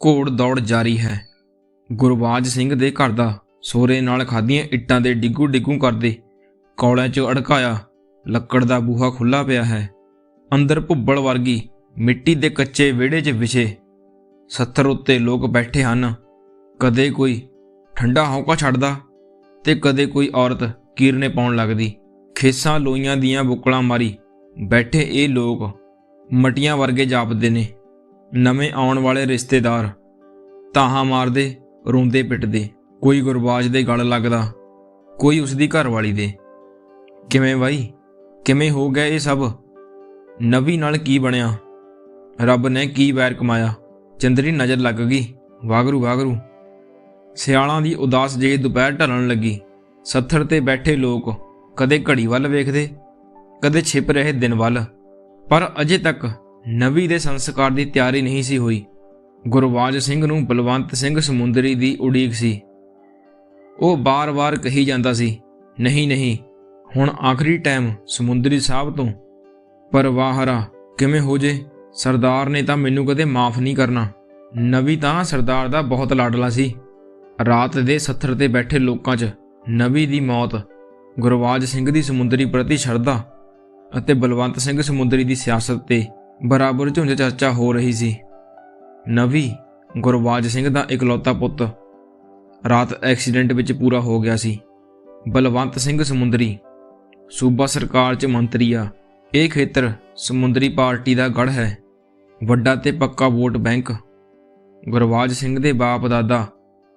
ਘੋੜ ਦੌੜ ਜਾਰੀ ਹੈ। ਗੁਰਬਾਜ ਸਿੰਘ ਦੇ ਘਰ ਦਾ ਸੋਰੇ ਨਾਲ ਖਾਧੀਆਂ ਇੱਟਾਂ ਦੇ ਡਿੱਗੂ ਡਿੱਗੂ ਕਰਦੇ ਕੌਲਿਆਂ 'ਚ ਅੜਕਾਇਆ ਲੱਕੜ ਦਾ ਬੂਹਾ ਖੁੱਲ੍ਹਾ ਪਿਆ ਹੈ। ਅੰਦਰ ਭੁੱਬਲ ਵਰਗੀ ਮਿੱਟੀ ਦੇ ਕੱਚੇ ਵਿਹੜੇ 'ਚ ਵਿਛੇ ਸੱਥਰ ਉੱਤੇ ਲੋਕ ਬੈਠੇ ਹਨ। ਕਦੇ ਕੋਈ ਠੰਡਾ ਹੌਕਾ ਛੱਡਦਾ ਤੇ ਕਦੇ ਕੋਈ ਔਰਤ ਕੀਰਨੇ ਪਾਉਣ ਲੱਗਦੀ। ਖੇਸਾਂ ਲੋਈਆਂ ਦੀਆਂ ਬੁੱਕਲਾਂ ਮਾਰੀ ਬੈਠੇ ਇਹ ਲੋਕ ਮਟੀਆਂ ਵਰਗੇ ਜਾਪਦੇ ਨੇ। ਨਵੇਂ ਆਉਣ ਵਾਲੇ ਰਿਸ਼ਤੇਦਾਰ ਤਾਹਾਂ ਮਾਰਦੇ ਰੋਂਦੇ ਪਿੱਟਦੇ, ਕੋਈ ਗੁਰਬਾਜ ਦੇ ਗਲ ਲੱਗਦਾ, ਕੋਈ ਉਸਦੀ ਘਰਵਾਲੀ ਦੇ। ਕਿਵੇਂ ਬਾਈ, ਕਿਵੇਂ ਹੋ ਗਿਆ ਇਹ ਸਭ? ਨਵੀ ਨਾਲ ਕੀ ਬਣਿਆ? ਰੱਬ ਨੇ ਕੀ ਵੈਰ ਕਮਾਇਆ? ਚੰਦਰੀ ਨਜ਼ਰ ਲੱਗ ਗਈ। ਵਾਗਰੂ ਵਾਗਰੂ। ਸਿਆਲਾਂ ਦੀ ਉਦਾਸ ਜਿਹੀ ਦੁਪਹਿਰ ਢਲਣ ਲੱਗੀ। ਸੱਥਰ ਤੇ ਬੈਠੇ ਲੋਕ ਕਦੇ ਘੜੀ ਵੱਲ ਵੇਖਦੇ, ਕਦੇ ਛਿਪ ਰਹੇ ਦਿਨ ਵੱਲ, ਪਰ ਅਜੇ ਤੱਕ ਨਵੀ ਦੇ ਸੰਸਕਾਰ ਦੀ ਤਿਆਰੀ ਨਹੀਂ ਸੀ ਹੋਈ। ਗੁਰਬਾਜ ਸਿੰਘ ਨੂੰ ਬਲਵੰਤ ਸਿੰਘ ਸਮੁੰਦਰੀ ਦੀ ਉਡੀਕ ਸੀ। ਉਹ ਬਾਰ-ਬਾਰ ਕਹੀ ਜਾਂਦਾ ਸੀ, ਨਹੀਂ ਨਹੀਂ, ਹੁਣ ਆਖਰੀ ਟਾਈਮ ਸਮੁੰਦਰੀ ਸਾਹਿਬ ਤੋਂ। ਪਰ ਵਾਹਰਾ ਕਿਵੇਂ ਹੋ ਜੇ, ਸਰਦਾਰ ਨੇ ਤਾਂ ਮੈਨੂੰ ਕਦੇ ਮਾਫ ਨਹੀਂ ਕਰਨਾ। ਨਵੀ ਤਾਂ ਸਰਦਾਰ ਦਾ ਬਹੁਤ ਲਾਡਲਾ ਸੀ। ਰਾਤ ਦੇ ਸੱਥਰ ਤੇ ਬੈਠੇ ਲੋਕਾਂ 'ਚ ਨਵੀ ਦੀ ਮੌਤ, ਗੁਰਬਾਜ ਸਿੰਘ ਦੀ ਸਮੁੰਦਰੀ ਪ੍ਰਤੀ ਸ਼ਰਧਾ ਅਤੇ ਬਲਵੰਤ ਸਿੰਘ ਸਮੁੰਦਰੀ ਦੀ ਸਿਆਸਤ ਤੇ ਬਰਾਬਰ ਝੁੰਝ ਚਰਚਾ ਹੋ ਰਹੀ ਸੀ। ਨਵੀ ਗੁਰਬਾਜ ਸਿੰਘ ਦਾ ਇਕਲੌਤਾ ਪੁੱਤ ਰਾਤ ਐਕਸੀਡੈਂਟ ਵਿੱਚ ਪੂਰਾ ਹੋ ਗਿਆ ਸੀ। ਬਲਵੰਤ ਸਿੰਘ ਸਮੁੰਦਰੀ ਸੂਬਾ ਸਰਕਾਰ 'ਚ ਮੰਤਰੀ ਆ। ਇਹ ਖੇਤਰ ਸਮੁੰਦਰੀ ਪਾਰਟੀ ਦਾ ਗੜ੍ਹ ਹੈ, ਵੱਡਾ ਤੇ ਪੱਕਾ ਵੋਟ ਬੈਂਕ। ਗੁਰਬਾਜ ਸਿੰਘ ਦੇ ਬਾਪ ਦਾਦਾ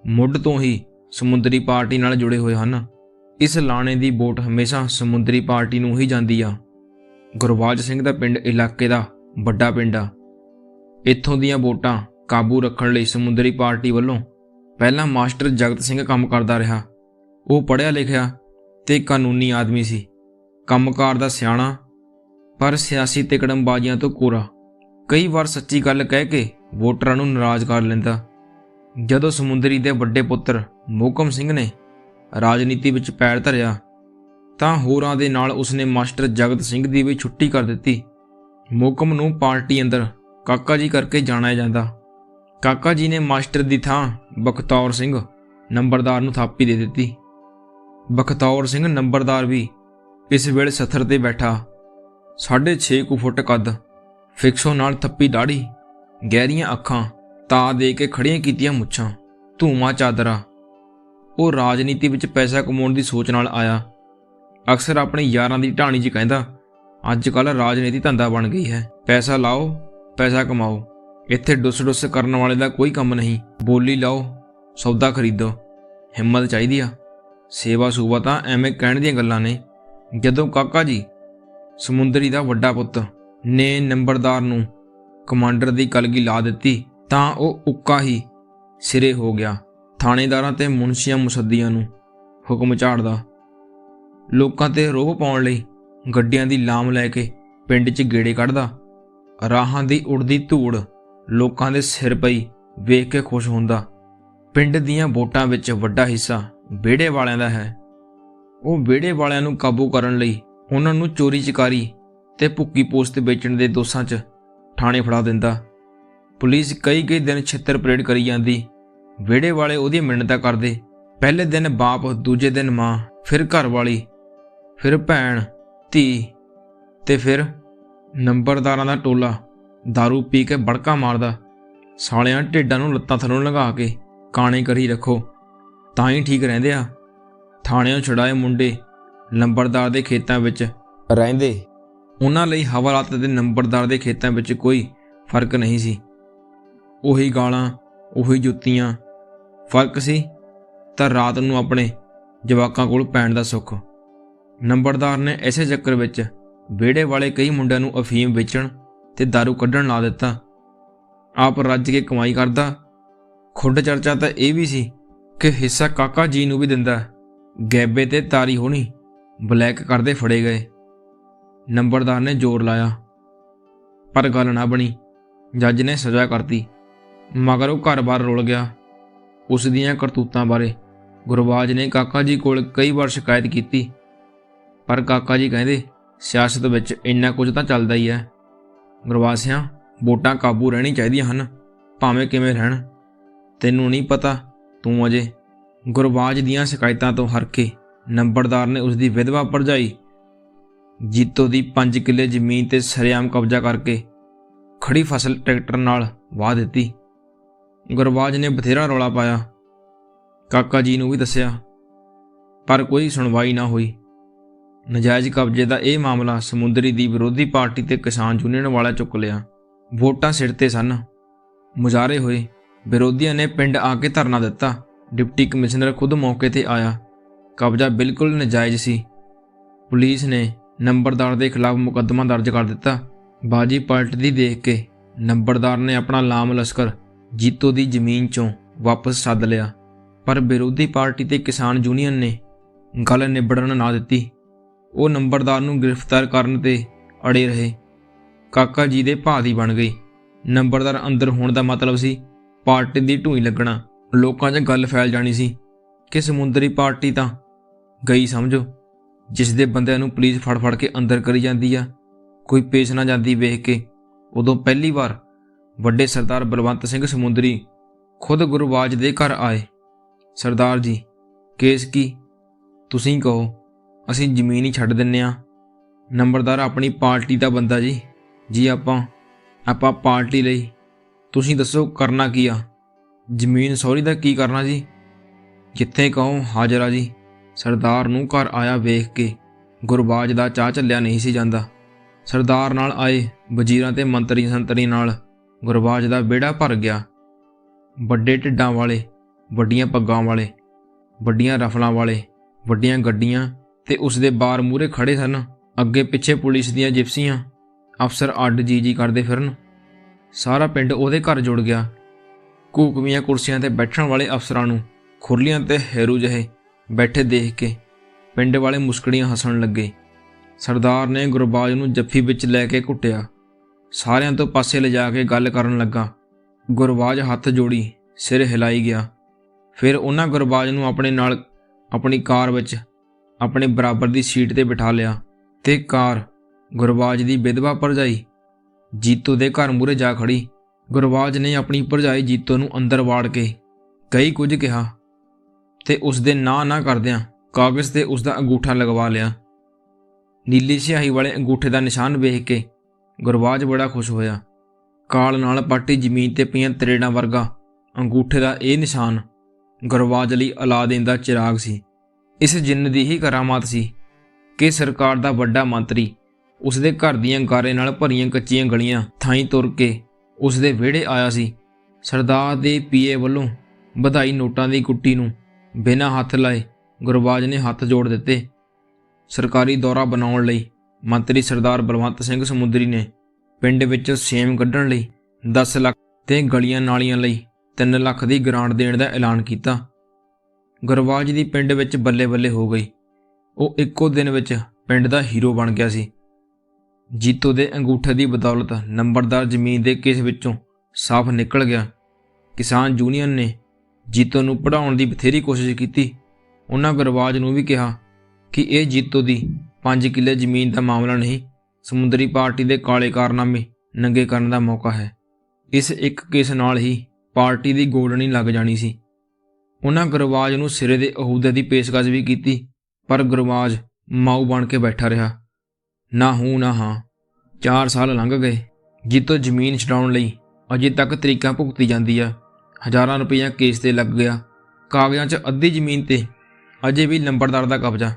ਮੁੱਢ ਤੋਂ ਹੀ ਸਮੁੰਦਰੀ ਪਾਰਟੀ ਨਾਲ ਜੁੜੇ ਹੋਏ ਹਨ। ਇਸ ਲਾਣੇ ਦੀ ਵੋਟ ਹਮੇਸ਼ਾ ਸਮੁੰਦਰੀ ਪਾਰਟੀ ਨੂੰ ਹੀ ਜਾਂਦੀ ਆ। ਗੁਰਬਾਜ ਸਿੰਘ ਦਾ ਪਿੰਡ ਇਲਾਕੇ ਦਾ ਵੱਡਾ ਪਿੰਡ ਆ। ਇੱਥੋਂ ਦੀਆਂ ਵੋਟਾਂ ਕਾਬੂ ਰੱਖਣ ਲਈ ਸਮੁੰਦਰੀ ਪਾਰਟੀ ਵੱਲੋਂ ਪਹਿਲਾਂ ਮਾਸਟਰ ਜਗਤ ਸਿੰਘ ਕੰਮ ਕਰਦਾ ਰਿਹਾ। ਉਹ ਪੜ੍ਹਿਆ ਲਿਖਿਆ ਤੇ ਕਾਨੂੰਨੀ ਆਦਮੀ ਸੀ, ਕੰਮਕਾਰ ਦਾ ਸਿਆਣਾ, ਪਰ ਸਿਆਸੀ ਤਿਕੜਮਬਾਜ਼ੀਆਂ ਤੋਂ ਕੋਰਾ। ਕਈ ਵਾਰ ਸੱਚੀ ਗੱਲ ਕਹਿ ਕੇ ਵੋਟਰਾਂ ਨੂੰ ਨਾਰਾਜ਼ ਕਰ ਲੈਂਦਾ। ਜਦੋਂ ਸਮੁੰਦਰੀ ਦੇ ਵੱਡੇ ਪੁੱਤਰ ਮੋਹਕਮ ਸਿੰਘ ਨੇ ਰਾਜਨੀਤੀ ਵਿੱਚ ਪੈਰ ਧਰਿਆ ਤਾਂ ਹੋਰਾਂ ਦੇ ਨਾਲ ਉਸਨੇ ਮਾਸਟਰ ਜਗਤ ਸਿੰਘ ਦੀ ਵੀ ਛੁੱਟੀ ਕਰ ਦਿੱਤੀ। ਮੋਹਕਮ ਨੂੰ ਪਾਰਟੀ ਅੰਦਰ ਕਾਕਾ ਜੀ ਕਰਕੇ ਜਾਣਿਆ ਜਾਂਦਾ। ਕਾਕਾ ਜੀ ਨੇ ਮਾਸਟਰ ਦੀ ਥਾਂ ਬਖਤੌਰ ਸਿੰਘ ਨੰਬਰਦਾਰ ਨੂੰ ਥਾਪੀ ਦੇ ਦਿੱਤੀ। ਬਖਤੌਰ ਸਿੰਘ ਨੰਬਰਦਾਰ ਵੀ ਇਸ ਵੇਲੇ ਸੱਥਰ ਤੇ ਬੈਠਾ, 6.5 ਫੁੱਟ ਕੱਦ, ਫਿਕਸੋ ਨਾਲ ਥੱਪੀ ਦਾੜੀ, ਗਹਿਰੀਆਂ ਅੱਖਾਂ, ਤਾ ਦੇ ਕੇ ਖੜੀਆਂ ਕੀਤੀਆਂ ਮੁੱਛਾਂ, ਧੂਮਾ ਚਾਦਰਾ। ਉਹ ਰਾਜਨੀਤੀ ਵਿੱਚ ਪੈਸਾ ਕਮਾਉਣ ਦੀ ਸੋਚ ਨਾਲ ਆਇਆ। ਅਕਸਰ ਆਪਣੇ ਯਾਰਾਂ ਦੀ ਢਾਣੀ 'ਚ ਕਹਿੰਦਾ, ਅੱਜ ਕੱਲ੍ਹ ਰਾਜਨੀਤੀ ਧੰਦਾ ਬਣ ਗਈ ਹੈ, ਪੈਸਾ ਲਾਓ ਪੈਸਾ ਕਮਾਓ, ਇੱਥੇ ਡੁੱਸ ਕਰਨ ਵਾਲੇ ਦਾ ਕੋਈ ਕੰਮ ਨਹੀਂ। ਬੋਲੀ ਲਾਓ, ਸੌਦਾ ਖਰੀਦੋ, ਹਿੰਮਤ ਚਾਹੀਦੀ ਆ। ਸੇਵਾ ਸੂਬਾ ਤਾਂ ਐਵੇਂ ਕਹਿਣ ਦੀਆਂ ਗੱਲਾਂ ਨੇ। ਜਦੋਂ ਕਾਕਾ ਜੀ ਸਮੁੰਦਰੀ ਦਾ ਵੱਡਾ ਪੁੱਤ ਨੇ ਨੰਬਰਦਾਰ ਨੂੰ ਕਮਾਂਡਰ ਦੀ ਕਲਗੀ ਲਾ ਦਿੱਤੀ ਤਾਂ ਉਹ ਉੱਕਾ ਹੀ ਸਿਰੇ ਹੋ ਗਿਆ। ਥਾਣੇਦਾਰਾਂ ਤੇ ਮੁਨਸ਼ੀਆਂ ਮੁਸੱਦੀਆਂ ਨੂੰ ਹੁਕਮ ਝਾੜਦਾ। ਲੋਕਾਂ ਤੇ ਰੋਹ ਪਾਉਣ ਲਈ ਗੱਡੀਆਂ ਦੀ ਲਾਮ ਲੈ ਕੇ ਪਿੰਡ 'ਚ ਗੇੜੇ ਕੱਢਦਾ। ਰਾਹਾਂ ਦੀ ਉੜਦੀ ਧੂੜ ਲੋਕਾਂ ਦੇ ਸਿਰ ਪਈ ਵੇਖ ਕੇ ਖੁਸ਼ ਹੁੰਦਾ। ਪਿੰਡ ਦੀਆਂ ਵੋਟਾਂ ਵਿੱਚ ਵੱਡਾ ਹਿੱਸਾ ਵਿਹੜੇ ਵਾਲਿਆਂ ਦਾ ਹੈ। ਉਹ ਵਿਹੜੇ ਵਾਲਿਆਂ ਨੂੰ ਕਾਬੂ ਕਰਨ ਲਈ ਉਹਨਾਂ ਨੂੰ ਚੋਰੀ ਚਕਾਰੀ ਤੇ ਭੁੱਕੀ ਪੋਸਤ ਵੇਚਣ ਦੇ ਦੋਸ਼ਾਂ 'ਚ ਥਾਣੇ ਫੜਾ ਦਿੰਦਾ। ਪੁਲਿਸ ਕਈ ਦਿਨ ਛਿੱਤਰ ਪਰੇਡ ਕਰੀ ਜਾਂਦੀ। ਵਿਹੜੇ ਵਾਲੇ ਉਹਦੀ ਮਿੰਨਤਾਂ ਕਰਦੇ। ਪਹਿਲੇ ਦਿਨ ਬਾਪ, ਦੂਜੇ ਦਿਨ ਮਾਂ, ਫਿਰ ਘਰਵਾਲੀ, ਫਿਰ ਭੈਣ ਧੀ ਤੇ ਫਿਰ ਨੰਬਰਦਾਰਾਂ ਦਾ ਟੋਲਾ ਦਾਰੂ ਪੀ ਕੇ ਬੜਕਾ ਮਾਰਦਾ। ਸਾਲਿਆਂ ਢਿੱਡਾਂ ਨੂੰ ਲੱਤਾਂ ਥੱਲੋਂ ਲੰਘਾ ਕੇ ਕਾਣੇ ਕਰੀ ਰੱਖੋ ਤਾਂ ਹੀ ਠੀਕ ਰਹਿੰਦੇ ਆ। ਥਾਣਿਓਂ ਛੁਡਾਏ ਮੁੰਡੇ ਨੰਬਰਦਾਰ ਦੇ ਖੇਤਾਂ ਵਿੱਚ ਰਹਿੰਦੇ। ਉਹਨਾਂ ਲਈ ਹਵਾਲਾਤ ਦੇ ਨੰਬਰਦਾਰ ਦੇ ਖੇਤਾਂ ਵਿੱਚ ਕੋਈ ਫਰਕ ਨਹੀਂ ਸੀ। ਉਹੀ ਗਾਲਾਂ, ਉਹੀ ਜੁੱਤੀਆਂ। ਫਰਕ ਸੀ ਤਾਂ ਰਾਤ ਨੂੰ ਆਪਣੇ ਜਵਾਕਾਂ ਕੋਲ ਪੈਣ ਦਾ ਸੁੱਖ। ਨੰਬਰਦਾਰ ਨੇ ਇਸੇ ਚੱਕਰ ਵਿੱਚ ਵਿਹੜੇ ਵਾਲੇ ਕਈ ਮੁੰਡਿਆਂ ਨੂੰ ਅਫੀਮ ਵੇਚਣ ਤੇ ਦਾਰੂ ਕੱਢਣ ਲਾ ਦਿੱਤਾ। ਆਪ ਰੱਜ ਕੇ ਕਮਾਈ ਕਰਦਾ। ਖੁੱਡ ਚਰਚਾ ਤਾਂ ਇਹ ਵੀ ਸੀ ਕਿ ਹਿੱਸਾ ਕਾਕਾ ਜੀ ਨੂੰ ਵੀ ਦਿੰਦਾ। ਗੈਬੇ ਤੇ ਤਾਰੀ ਹੋਣੀ ਬਲੈਕ ਕਰਦੇ ਫੜੇ ਗਏ। ਨੰਬਰਦਾਰ ਨੇ ਜ਼ੋਰ ਲਾਇਆ ਪਰ ਗੱਲ ਨਾ ਬਣੀ। ਜੱਜ ਨੇ ਸਜ਼ਾ ਕਰਤੀ, ਮਗਰ ਉਹ ਘਰ-ਬਾਰ ਰੁਲ ਗਿਆ। ਉਸ ਦੀਆਂ ਕਰਤੂਤਾਂ ਬਾਰੇ ਗੁਰਬਾਜ ਨੇ ਕਾਕਾ ਜੀ ਕੋਲ ਕਈ ਵਾਰ ਸ਼ਿਕਾਇਤ ਕੀਤੀ, ਪਰ ਕਾਕਾ ਜੀ ਕਹਿੰਦੇ ਸਿਆਸਤ ਵਿੱਚ ਇੰਨਾ ਕੁਝ ਤਾਂ ਚੱਲਦਾ ਹੀ ਹੈ। ਗੁਰਬਾਜ ਸਿਆਂ, ਵੋਟਾਂ ਕਾਬੂ ਰਹਿਣੀ ਚਾਹੀਦੀਆਂ ਹਨ। ਭਾਵੇਂ ਕਿਵੇਂ ਰਹਿਣ। ਤੈਨੂੰ ਨਹੀਂ ਪਤਾ, ਤੂੰ ਅਜੇ। ਗੁਰਬਾਜ ਦੀਆਂ ਸ਼ਿਕਾਇਤਾਂ ਤੋਂ ਹਰਕੇ ਨੰਬਰਦਾਰ ਨੇ ਉਸਦੀ ਵਿਧਵਾ ਭਰਜਾਈ ਜੀਤੋ ਦੀ 5 ਕਿੱਲੇ ਜ਼ਮੀਨ ਤੇ ਸਰੇਆਮ ਕਬਜ਼ਾ ਕਰਕੇ ਖੜੀ ਫਸਲ ਟਰੈਕਟਰ ਨਾਲ ਵਾਹ ਦਿੱਤੀ। ਗੁਰਬਾਜ ਨੇ ਬਥੇਰਾ ਰੌਲਾ ਪਾਇਆ, ਕਾਕਾ ਜੀ ਨੂੰ ਵੀ ਦੱਸਿਆ, ਪਰ ਕੋਈ ਸੁਣਵਾਈ ਨਾ ਹੋਈ। ਨਜਾਇਜ਼ ਕਬਜ਼ੇ ਦਾ ਇਹ ਮਾਮਲਾ ਸਮੁੰਦਰੀ ਦੀ ਵਿਰੋਧੀ ਪਾਰਟੀ ਤੇ ਕਿਸਾਨ ਯੂਨੀਅਨ ਵਾਲਾ ਚੁੱਕ ਲਿਆ। ਵੋਟਾਂ ਸਿਰ ਤੇ ਸਨ, ਮੁਜ਼ਾਹਰੇ ਹੋਏ। ਵਿਰੋਧੀਆਂ ਨੇ ਪਿੰਡ ਆ ਕੇ ਧਰਨਾ ਦਿੱਤਾ। ਡਿਪਟੀ ਕਮਿਸ਼ਨਰ ਖੁਦ ਮੌਕੇ ਤੇ ਆਇਆ। ਕਬਜ਼ਾ ਬਿਲਕੁਲ ਨਜਾਇਜ਼ ਸੀ। ਪੁਲਿਸ ਨੇ ਨੰਬਰਦਾਰ ਦੇ ਖਿਲਾਫ ਮੁਕੱਦਮਾ ਦਰਜ ਕਰ ਦਿੱਤਾ। ਬਾਜੀ ਪਲਟਦੀ ਦੇਖ ਕੇ ਨੰਬਰਦਾਰ ਨੇ ਆਪਣਾ ਲਾਮ ਲਸ਼ਕਰ ਜੀਤੋ ਦੀ ਜ਼ਮੀਨ 'ਚੋਂ ਵਾਪਸ ਸੱਦ ਲਿਆ, ਪਰ ਵਿਰੋਧੀ ਪਾਰਟੀ ਤੇ ਕਿਸਾਨ ਯੂਨੀਅਨ ਨੇ ਗੱਲ ਨਿਬੜਨ ਨਾ ਦਿੱਤੀ। ਉਹ ਨੰਬਰਦਾਰ ਨੂੰ ਗ੍ਰਿਫਤਾਰ ਕਰਨ ਤੇ ਅੜੇ ਰਹੇ। ਕਾਕਾ ਜੀ ਦੇ ਭਾਅ ਦੀ ਬਣ ਗਈ। ਨੰਬਰਦਾਰ ਅੰਦਰ ਹੋਣ ਦਾ ਮਤਲਬ ਸੀ ਪਾਰਟੀ ਦੀ ਢੂਈ ਲੱਗਣਾ। ਲੋਕਾਂ 'ਚ ਗੱਲ ਫੈਲ ਜਾਣੀ ਸੀ ਕਿ ਸਮੁੰਦਰੀ ਪਾਰਟੀ ਤਾਂ ਗਈ ਸਮਝੋ। ਜਿਸ ਦੇ ਬੰਦਿਆਂ ਨੂੰ ਪੁਲਿਸ ਫੜ ਕੇ ਅੰਦਰ ਕਰੀ ਜਾਂਦੀ ਆ, ਕੋਈ ਪੇਸ਼ ਨਾ ਜਾਂਦੀ ਵੇਖ ਕੇ ਉਦੋਂ ਪਹਿਲੀ ਵਾਰ ਵੱਡੇ ਸਰਦਾਰ ਬਲਵੰਤ ਸਿੰਘ ਸਮੁੰਦਰੀ ਖੁਦ ਗੁਰਬਾਜ ਦੇ ਘਰ ਆਏ। ਸਰਦਾਰ ਜੀ, ਕੇਸ ਕੀ? ਤੁਸੀਂ ਕਹੋ, ਅਸੀਂ ਜ਼ਮੀਨ ਹੀ ਛੱਡ ਦਿੰਨੇ ਆ। ਨੰਬਰਦਾਰ ਆਪਣੀ ਪਾਰਟੀ ਦਾ ਬੰਦਾ ਜੀ ਆਪਾਂ ਪਾਰਟੀ ਲਈ। ਤੁਸੀਂ ਦੱਸੋ ਕਰਨਾ ਕੀ ਆ? ਜ਼ਮੀਨ ਸੌਰੀ ਦਾ ਕੀ ਕਰਨਾ ਜੀ? ਜਿੱਥੇ ਕਹੋ ਹਾਜ਼ਰ ਆ ਜੀ। ਸਰਦਾਰ ਨੂੰ ਘਰ ਆਇਆ ਵੇਖ ਕੇ ਗੁਰਬਾਜ ਦਾ ਚਾਹ ਚੱਲਿਆ ਨਹੀਂ ਸੀ ਜਾਂਦਾ। ਸਰਦਾਰ ਨਾਲ ਆਏ ਵਜ਼ੀਰਾਂ ਤੇ ਮੰਤਰੀ ਸੰਤਰੀ ਨਾਲ ਗੁਰਬਾਜ ਦਾ ਵਿਹੜਾ ਭਰ ਗਿਆ। ਵੱਡੇ ਢਿੱਡਾਂ ਵਾਲੇ, ਵੱਡੀਆਂ ਪੱਗਾਂ ਵਾਲੇ, ਵੱਡੀਆਂ ਰਫਲਾਂ ਵਾਲੇ, ਵੱਡੀਆਂ ਗੱਡੀਆਂ ਤੇ ਉਸਦੇ ਬਾਰ ਮੂਹਰੇ ਖੜੇ ਸਨ। ਅੱਗੇ ਪਿੱਛੇ ਪੁਲਿਸ ਦੀਆਂ ਜਿਪਸੀਆਂ, ਅਫਸਰ ਅੱਡ ਜੀ ਕਰਦੇ ਫਿਰਨ। ਸਾਰਾ ਪਿੰਡ ਉਹਦੇ ਘਰ ਜੁੜ ਗਿਆ। ਘੂਕਵੀਆਂ ਕੁਰਸੀਆਂ ਤੇ ਬੈਠਣ ਵਾਲੇ ਅਫਸਰਾਂ ਨੂੰ ਖੁਰਲੀਆਂ ਤੇ ਹੈਰੂ ਜਿਹੇ ਬੈਠੇ ਦੇਖ ਕੇ ਪਿੰਡ ਵਾਲੇ ਮੁਸਕੜੀਆਂ ਹੱਸਣ ਲੱਗੇ। ਸਰਦਾਰ ਨੇ ਗੁਰਬਾਜ ਨੂੰ ਜੱਫੀ ਵਿੱਚ ਲੈ ਕੇ ਘੁੱਟਿਆ। ਸਾਰਿਆਂ ਤੋਂ ਪਾਸੇ ਲਿਜਾ ਕੇ ਗੱਲ ਕਰਨ ਲੱਗਾ। ਗੁਰਬਾਜ ਹੱਥ ਜੋੜੀ ਸਿਰ ਹਿਲਾਈ ਗਿਆ। ਫਿਰ ਉਹਨਾਂ ਗੁਰਬਾਜ ਨੂੰ ਆਪਣੇ ਨਾਲ ਆਪਣੀ ਕਾਰ ਵਿੱਚ ਆਪਣੇ ਬਰਾਬਰ ਦੀ ਸੀਟ ਤੇ ਬਿਠਾ ਲਿਆ ਤੇ ਕਾਰ ਗੁਰਬਾਜ ਦੀ ਵਿਧਵਾ ਭਰਜਾਈ ਜੀਤੋ ਦੇ ਘਰ ਮੂਹਰੇ ਜਾ ਖੜੀ। ਗੁਰਬਾਜ ਨੇ ਆਪਣੀ ਭਰਜਾਈ ਜੀਤੋ ਨੂੰ ਅੰਦਰ ਵਾੜ ਕੇ ਕਈ ਕੁਝ ਕਿਹਾ ਤੇ ਉਸਦੇ ਨਾ ਕਰਦਿਆਂ ਕਾਗਜ਼ ਤੇ ਉਸਦਾ ਅੰਗੂਠਾ ਲਗਵਾ ਲਿਆ। ਨੀਲੀ ਸਿਆਹੀ ਵਾਲੇ ਅੰਗੂਠੇ ਦਾ ਨਿਸ਼ਾਨ ਵੇਖ ਕੇ ਗੁਰਬਾਜ ਬੜਾ ਖੁਸ਼ ਹੋਇਆ। ਕਾਲ ਨਾਲ ਪਾਟੀ ਜ਼ਮੀਨ ਤੇ ਪਈਆਂ ਤਰੇੜਾਂ ਵਰਗਾ ਅੰਗੂਠੇ ਦਾ ਇਹ ਨਿਸ਼ਾਨ ਗੁਰਬਾਜ ਲਈ ਅਲਾਦੀਨ ਦਾ ਚਿਰਾਗ ਸੀ। ਇਸ ਜਿੰਨ ਦੀ ਹੀ ਕਰਾਮਾਤ ਸੀ ਕਿ ਸਰਕਾਰ ਦਾ ਵੱਡਾ ਮੰਤਰੀ ਉਸਦੇ ਘਰ ਦੀਆਂ ਗਾਰੇ ਨਾਲ ਭਰੀਆਂ ਕੱਚੀਆਂ ਗਲੀਆਂ ਥਾਈਂ ਤੁਰ ਕੇ ਉਸਦੇ ਵਿਹੜੇ ਆਇਆ ਸੀ। ਸਰਦਾਰ ਦੇ ਪੀਏ ਵੱਲੋਂ ਵਧਾਈ ਨੋਟਾਂ ਦੀ ਕੁੱਟੀ ਨੂੰ ਬਿਨਾਂ ਹੱਥ ਲਾਏ ਗੁਰਬਾਜ ਨੇ ਹੱਥ ਜੋੜ ਦਿੱਤੇ। ਸਰਕਾਰੀ ਦੌਰਾ ਬਣਾਉਣ ਲਈ ਮੰਤਰੀ ਸਰਦਾਰ ਬਲਵੰਤ ਸਿੰਘ ਸਮੁੰਦਰੀ ਨੇ ਪਿੰਡ ਵਿੱਚ ਸੇਮ ਕੱਢਣ ਲਈ 10 ਲੱਖ ਤੇ ਗਲੀਆਂ ਨਾਲੀਆਂ ਲਈ 3 ਲੱਖ ਦੀ ਗ੍ਰਾਂਟ ਦੇਣ ਦਾ ਐਲਾਨ ਕੀਤਾ। ਗੁਰਬਾਜ ਦੀ ਪਿੰਡ ਵਿੱਚ ਬੱਲੇ ਬੱਲੇ ਹੋ ਗਈ। ਉਹ ਇੱਕੋ ਦਿਨ ਵਿੱਚ ਪਿੰਡ ਦਾ ਹੀਰੋ ਬਣ ਗਿਆ ਸੀ। ਜੀਤੋ ਦੇ ਅੰਗੂਠੇ ਦੀ ਬਦੌਲਤ ਨੰਬਰਦਾਰ ਜ਼ਮੀਨ ਦੇ ਕੇਸ ਵਿੱਚੋਂ ਸਾਫ਼ ਨਿਕਲ ਗਿਆ। ਕਿਸਾਨ ਯੂਨੀਅਨ ਨੇ ਜੀਤੋ ਨੂੰ ਪੜ੍ਹਾਉਣ ਦੀ ਬਥੇਰੀ ਕੋਸ਼ਿਸ਼ ਕੀਤੀ। ਉਹਨਾਂ ਗੁਰਬਾਜ ਨੂੰ ਵੀ ਕਿਹਾ ਕਿ ਇਹ ਜੀਤੋ ਦੀ 5 ਕਿੱਲੇ ਜ਼ਮੀਨ ਦਾ ਮਾਮਲਾ ਨਹੀਂ, ਸਮੁੰਦਰੀ ਪਾਰਟੀ ਦੇ ਕਾਲੇ ਕਾਰਨਾਮੇ ਨੰਗੇ ਕਰਨ ਦਾ ਮੌਕਾ ਹੈ। ਇਸ ਇੱਕ ਕੇਸ ਨਾਲ ਹੀ ਪਾਰਟੀ ਦੀ ਗੋਡਣੀ ਲੱਗ ਜਾਣੀ ਸੀ। ਉਹਨਾਂ ਗੁਰਬਾਜ ਨੂੰ ਸਿਰੇ ਦੇ ਅਹੁਦੇ ਦੀ ਪੇਸ਼ਕਸ਼ ਵੀ ਕੀਤੀ, ਪਰ ਗੁਰਬਾਜ ਮਾਊ ਬਣ ਕੇ ਬੈਠਾ ਰਿਹਾ। ਨਾ ਹੂੰ ਨਾ ਹਾਂ। 4 ਸਾਲ ਲੰਘ ਗਏ। ਜੀਤੋ ਜ਼ਮੀਨ ਛਡਾਉਣ ਲਈ ਅਜੇ ਤੱਕ ਤਰੀਕਾਂ ਭੁਗਤੀ ਜਾਂਦੀ ਆ। ਹਜ਼ਾਰਾਂ ਰੁਪਈਆ ਕੇਸ ਤੇ ਲੱਗ ਗਿਆ। ਕਾਗਜ਼ਾਂ 'ਚ ਅੱਧੀ ਜ਼ਮੀਨ ਤੇ ਅਜੇ ਵੀ ਨੰਬਰਦਾਰ ਦਾ ਕਬਜ਼ਾ।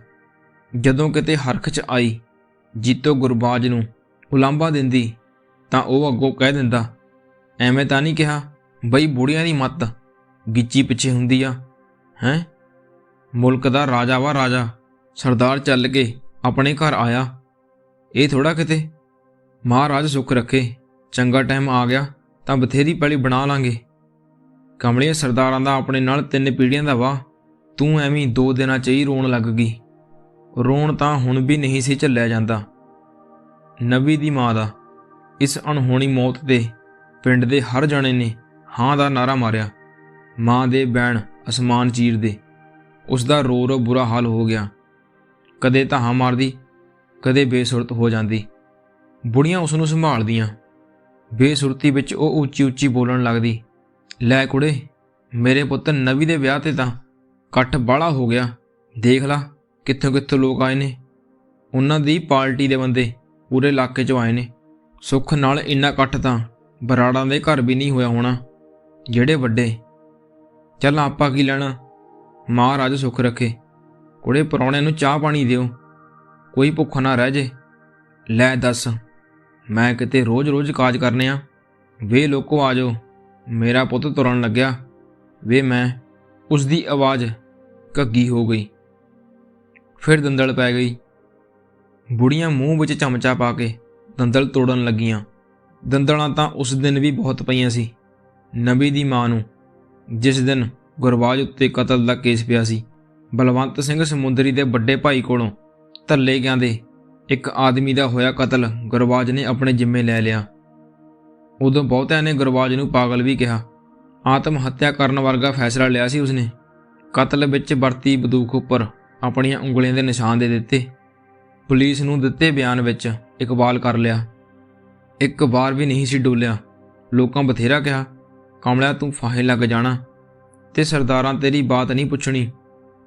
ਜਦੋਂ ਕਿਤੇ ਹਰਖ 'ਚ ਆਈ ਜੀਤੋ ਗੁਰਬਾਜ ਨੂੰ ਉਲਾਂਭਾ ਦਿੰਦੀ ਤਾਂ ਉਹ ਅੱਗੋਂ ਕਹਿ ਦਿੰਦਾ, ਐਵੇਂ ਤਾਂ ਨਹੀਂ ਕਿਹਾ ਬਈ ਬੁੜੀਆਂ ਦੀ ਮੱਤ ਗਿੱਚੀ ਪਿੱਛੇ ਹੁੰਦੀ ਆ ਹੈਂ। ਮੁਲਕ ਦਾ ਰਾਜਾ ਵਾ ਰਾਜਾ। ਸਰਦਾਰ ਚੱਲ ਕੇ ਆਪਣੇ ਘਰ ਆਇਆ। ਇਹ ਥੋੜਾ ਕਿਤੇ ਮਹਾਰਾਜ ਸੁੱਖ ਰੱਖੇ, ਚੰਗਾ ਟਾਈਮ ਆ ਗਿਆ ਤਾਂ ਬਥੇਰੀ ਪੈਲੀ ਬਣਾ ਲਾਂਗੇ। ਕਮਲੀਏ ਸਰਦਾਰਾਂ ਦਾ ਆਪਣੇ ਨਾਲ 3 ਪੀੜ੍ਹੀਆਂ ਦਾ ਵਾ। ਤੂੰ ਐਵੇਂ 2 ਦਿਨਾਂ 'ਚ ਹੀ ਰੋਣ ਲੱਗ ਗਈ। ਰੋਣ ਤਾਂ ਹੁਣ ਵੀ ਨਹੀਂ ਸੀ ਝੱਲਿਆ ਜਾਂਦਾ। ਨਵੀ ਦੀ ਮਾਂ ਦਾ ਇਸ ਅਣਹੋਣੀ ਮੌਤ ਤੇ ਪਿੰਡ ਦੇ ਹਰ ਜਣੇ ਨੇ ਹਾਂ ਦਾ ਨਾਰਾ ਮਾਰਿਆ। ਮਾਂ ਦੇ ਬੈਣ ਅਸਮਾਨ ਚੀਰਦੇ। ਉਸ ਦਾ ਰੋ ਬੁਰਾ ਹਾਲ ਹੋ ਗਿਆ। ਕਦੇ ਧਾਹਾਂ ਮਾਰਦੀ, ਕਦੇ ਬੇਸੁਰਤ ਹੋ ਜਾਂਦੀ। ਬੁੜੀਆਂ ਉਸ ਨੂੰ ਸੰਭਾਲਦੀਆਂ। ਬੇਸੁਰਤੀ ਵਿੱਚ ਉਹ ਉੱਚੀ ਉੱਚੀ ਬੋਲਣ ਲੱਗਦੀ, ਲੈ ਕੁੜੇ, ਮੇਰੇ ਪੁੱਤ ਨਵੀ ਦੇ ਵਿਆਹ ਤੇ ਤਾਂ ਇਕੱਠ ਬਾਹਲਾ ਹੋ ਗਿਆ। ਦੇਖ ਲਾ ਕਿੱਥੋਂ ਕਿੱਥੋਂ ਲੋਕ ਆਏ ਨੇ। ਉਹਨਾਂ ਦੀ ਪਾਰਟੀ ਦੇ ਬੰਦੇ ਪੂਰੇ ਇਲਾਕੇ 'ਚੋਂ ਆਏ ਨੇ। ਸੁੱਖ ਨਾਲ ਇੰਨਾ ਇਕੱਠ ਤਾਂ ਬਰਾੜਾਂ ਦੇ ਘਰ ਵੀ ਨਹੀਂ ਹੋਇਆ ਹੋਣਾ, ਜਿਹੜੇ ਵੱਡੇ। ਚੱਲ ਆਪਾਂ ਕੀ ਲੈਣਾ, ਮਹਾਰਾਜ ਸੁੱਖ ਰੱਖੇ। ਕੁੜੇ ਪ੍ਰਾਹੁਣਿਆਂ ਨੂੰ ਚਾਹ ਪਾਣੀ ਦਿਓ, ਕੋਈ ਭੁੱਖ ਨਾ ਰਹਿ ਜੇ। ਲੈ ਦੱਸ, ਮੈਂ ਕਿਤੇ ਰੋਜ਼-ਰੋਜ਼ ਕਾਜ ਕਰਨੇ ਆ। ਵੇ ਲੋਕੋ ਆ ਜਾਓ, ਮੇਰਾ ਪੁੱਤ ਤੁਰਨ ਲੱਗਿਆ। ਵੇ ਮੈਂ ਉਸ ਦੀ ਆਵਾਜ਼ ਘੱਗੀ ਹੋ ਗਈ। ਫਿਰ ਦੰਦਲ ਪੈ ਗਈ। ਬੁੜੀਆਂ ਮੂੰਹ ਵਿੱਚ ਚਮਚਾ ਪਾ ਕੇ ਦੰਦਲ ਤੋੜਨ ਲੱਗੀਆਂ। ਦੰਦਲਾਂ ਤਾਂ ਉਸ ਦਿਨ ਵੀ ਬਹੁਤ ਪਈਆਂ ਸੀ। ਨਵੀ ਦੀ ਮਾਂ ਨੂੰ, ਜਿਸ ਦਿਨ ਗੁਰਬਾਜ ਉੱਤੇ ਕਤਲ ਦਾ ਕੇਸ ਪਿਆ ਸੀ। ਬਲਵੰਤ ਸਿੰਘ ਸਮੁੰਦਰੀ ਦੇ ਵੱਡੇ ਭਾਈ ਕੋਲੋਂ ਧੱਲੇ ਗਿਆ ਦੇ ਇੱਕ ਆਦਮੀ ਦਾ ਹੋਇਆ ਕਤਲ ਗੁਰਬਾਜ ਨੇ ਆਪਣੇ ਜ਼ਿੰਮੇ ਲੈ ਲਿਆ। ਉਦੋਂ ਬਹੁਤਿਆਂ ਨੇ ਗੁਰਬਾਜ ਨੂੰ ਪਾਗਲ ਵੀ ਕਿਹਾ। ਆਤਮ ਹੱਤਿਆ ਕਰਨ ਵਰਗਾ ਫੈਸਲਾ ਲਿਆ ਸੀ ਉਸਨੇ। ਕਤਲ ਵਿੱਚ ਵਰਤੀ ਬੰਦੂਕ ਉੱਪਰ ਆਪਣੀਆਂ ਉਂਗਲੀਆਂ ਦੇ ਨਿਸ਼ਾਨ ਦੇ ਦਿੱਤੇ। ਪੁਲਿਸ ਨੂੰ ਦਿੱਤੇ ਬਿਆਨ ਵਿੱਚ ਇਕਬਾਲ ਕਰ ਲਿਆ। ਇੱਕ ਵਾਰ ਵੀ ਨਹੀਂ ਸੀ ਡੋਲਿਆ। ਲੋਕਾਂ ਬਥੇਰਾ ਕਿਹਾ, ਕਮਲਿਆ ਤੂੰ ਫਾਹੇ ਲੱਗ ਜਾਣਾ ਤੇ ਸਰਦਾਰਾਂ ਤੇਰੀ ਬਾਤ ਨਹੀਂ ਪੁੱਛਣੀ,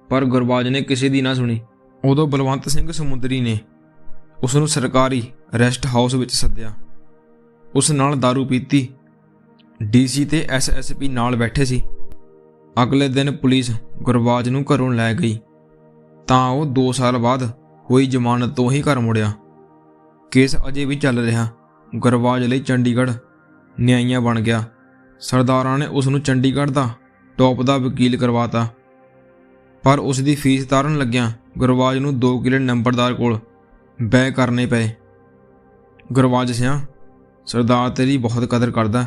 ਪਰ ਗੁਰਬਾਜ ਨੇ ਕਿਸੇ ਦੀ ਨਾ ਸੁਣੀ। ਉਦੋਂ ਬਲਵੰਤ ਸਿੰਘ ਸਮੁੰਦਰੀ ਨੇ ਉਸ ਨੂੰ ਸਰਕਾਰੀ ਰੈਸਟ ਹਾਊਸ ਵਿੱਚ ਸੱਦਿਆ। ਉਸ ਨਾਲ ਦਾਰੂ ਪੀਤੀ। ਡੀਸੀ ਤੇ ਐਸਐਸਪੀ ਨਾਲ ਬੈਠੇ ਸੀ। ਅਗਲੇ ਦਿਨ ਪੁਲਿਸ ਗੁਰਬਾਜ ਨੂੰ ਘਰੋਂ ਲੈ ਗਈ ਤਾਂ ਉਹ 2 ਸਾਲ ਬਾਅਦ ਹੋਈ ਜ਼ਮਾਨਤ ਤੋਂ ਹੀ ਘਰ ਮੁੜਿਆ। ਕੇਸ ਅਜੇ ਵੀ ਚੱਲ ਰਿਹਾ। ਗੁਰਬਾਜ ਲਈ ਚੰਡੀਗੜ੍ਹ ਨਿਆਂਈਆ ਬਣ ਗਿਆ। ਸਰਦਾਰਾਂ ਨੇ ਉਸ ਨੂੰ ਚੰਡੀਗੜ੍ਹ ਦਾ ਟੌਪ ਦਾ ਵਕੀਲ ਕਰਵਾਤਾ। ਪਰ ਉਸ ਦੀ ਫੀਸ ਤਾਰਨ ਲੱਗਿਆਂ ਗੁਰਬਾਜ ਨੂੰ 2 ਕਿਲੇ ਨੰਬਰਦਾਰ ਕੋਲ ਬਹਿ ਕਰਨੇ ਪਏ। ਗੁਰਬਾਜ ਸਿਆਂ, ਸਰਦਾਰ ਤੇਰੀ ਬਹੁਤ ਕਦਰ ਕਰਦਾ,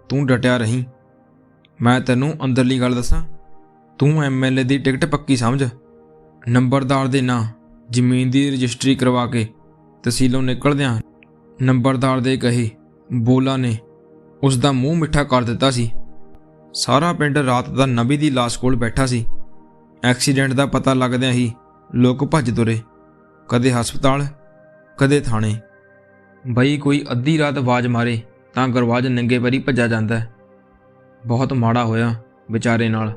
ਤੂੰ ਡਟਿਆ ਰਹੀਂ। ਮੈਂ ਤੈਨੂੰ ਅੰਦਰਲੀ ਗੱਲ ਦੱਸਾਂ, ਤੂੰ ਐਮਐਲਏ ਦੀ ਟਿਕਟ ਪੱਕੀ ਸਮਝ। ਨੰਬਰਦਾਰ ਦੇ ਨਾਂ ਜ਼ਮੀਨ ਦੀ ਰਜਿਸਟਰੀ ਕਰਵਾ ਕੇ ਤਹਿਸੀਲੋਂ ਨਿਕਲਦਿਆਂ ਨੰਬਰਦਾਰ ਦੇ ਕਹੇ ਬੋਲਾਂ ਨੇ ਉਸ ਦਾ ਮੂੰਹ ਮਿੱਠਾ ਕਰ ਦਿੱਤਾ ਸੀ। ਸਾਰਾ ਪਿੰਡ ਰਾਤ ਦਾ ਨਵੀ ਦੀ ਲਾਸ਼ ਕੋਲ ਬੈਠਾ ਸੀ। ਐਕਸੀਡੈਂਟ ਦਾ ਪਤਾ ਲੱਗਦਿਆਂ ਹੀ ਲੋਕ ਭੱਜ ਤੁਰੇ, ਕਦੇ ਹਸਪਤਾਲ ਕਦੇ ਥਾਣੇ। ਬਈ ਕੋਈ ਅੱਧੀ ਰਾਤ ਆਵਾਜ਼ ਮਾਰੇ ਤਾਂ ਗੁਰਬਾਜ ਨੰਗੇ ਪੈਰੀ ਭੱਜਾ ਜਾਂਦਾ ਹੈ। ਬਹੁਤ ਮਾੜਾ ਹੋਇਆ ਵਿਚਾਰੇ ਨਾਲ।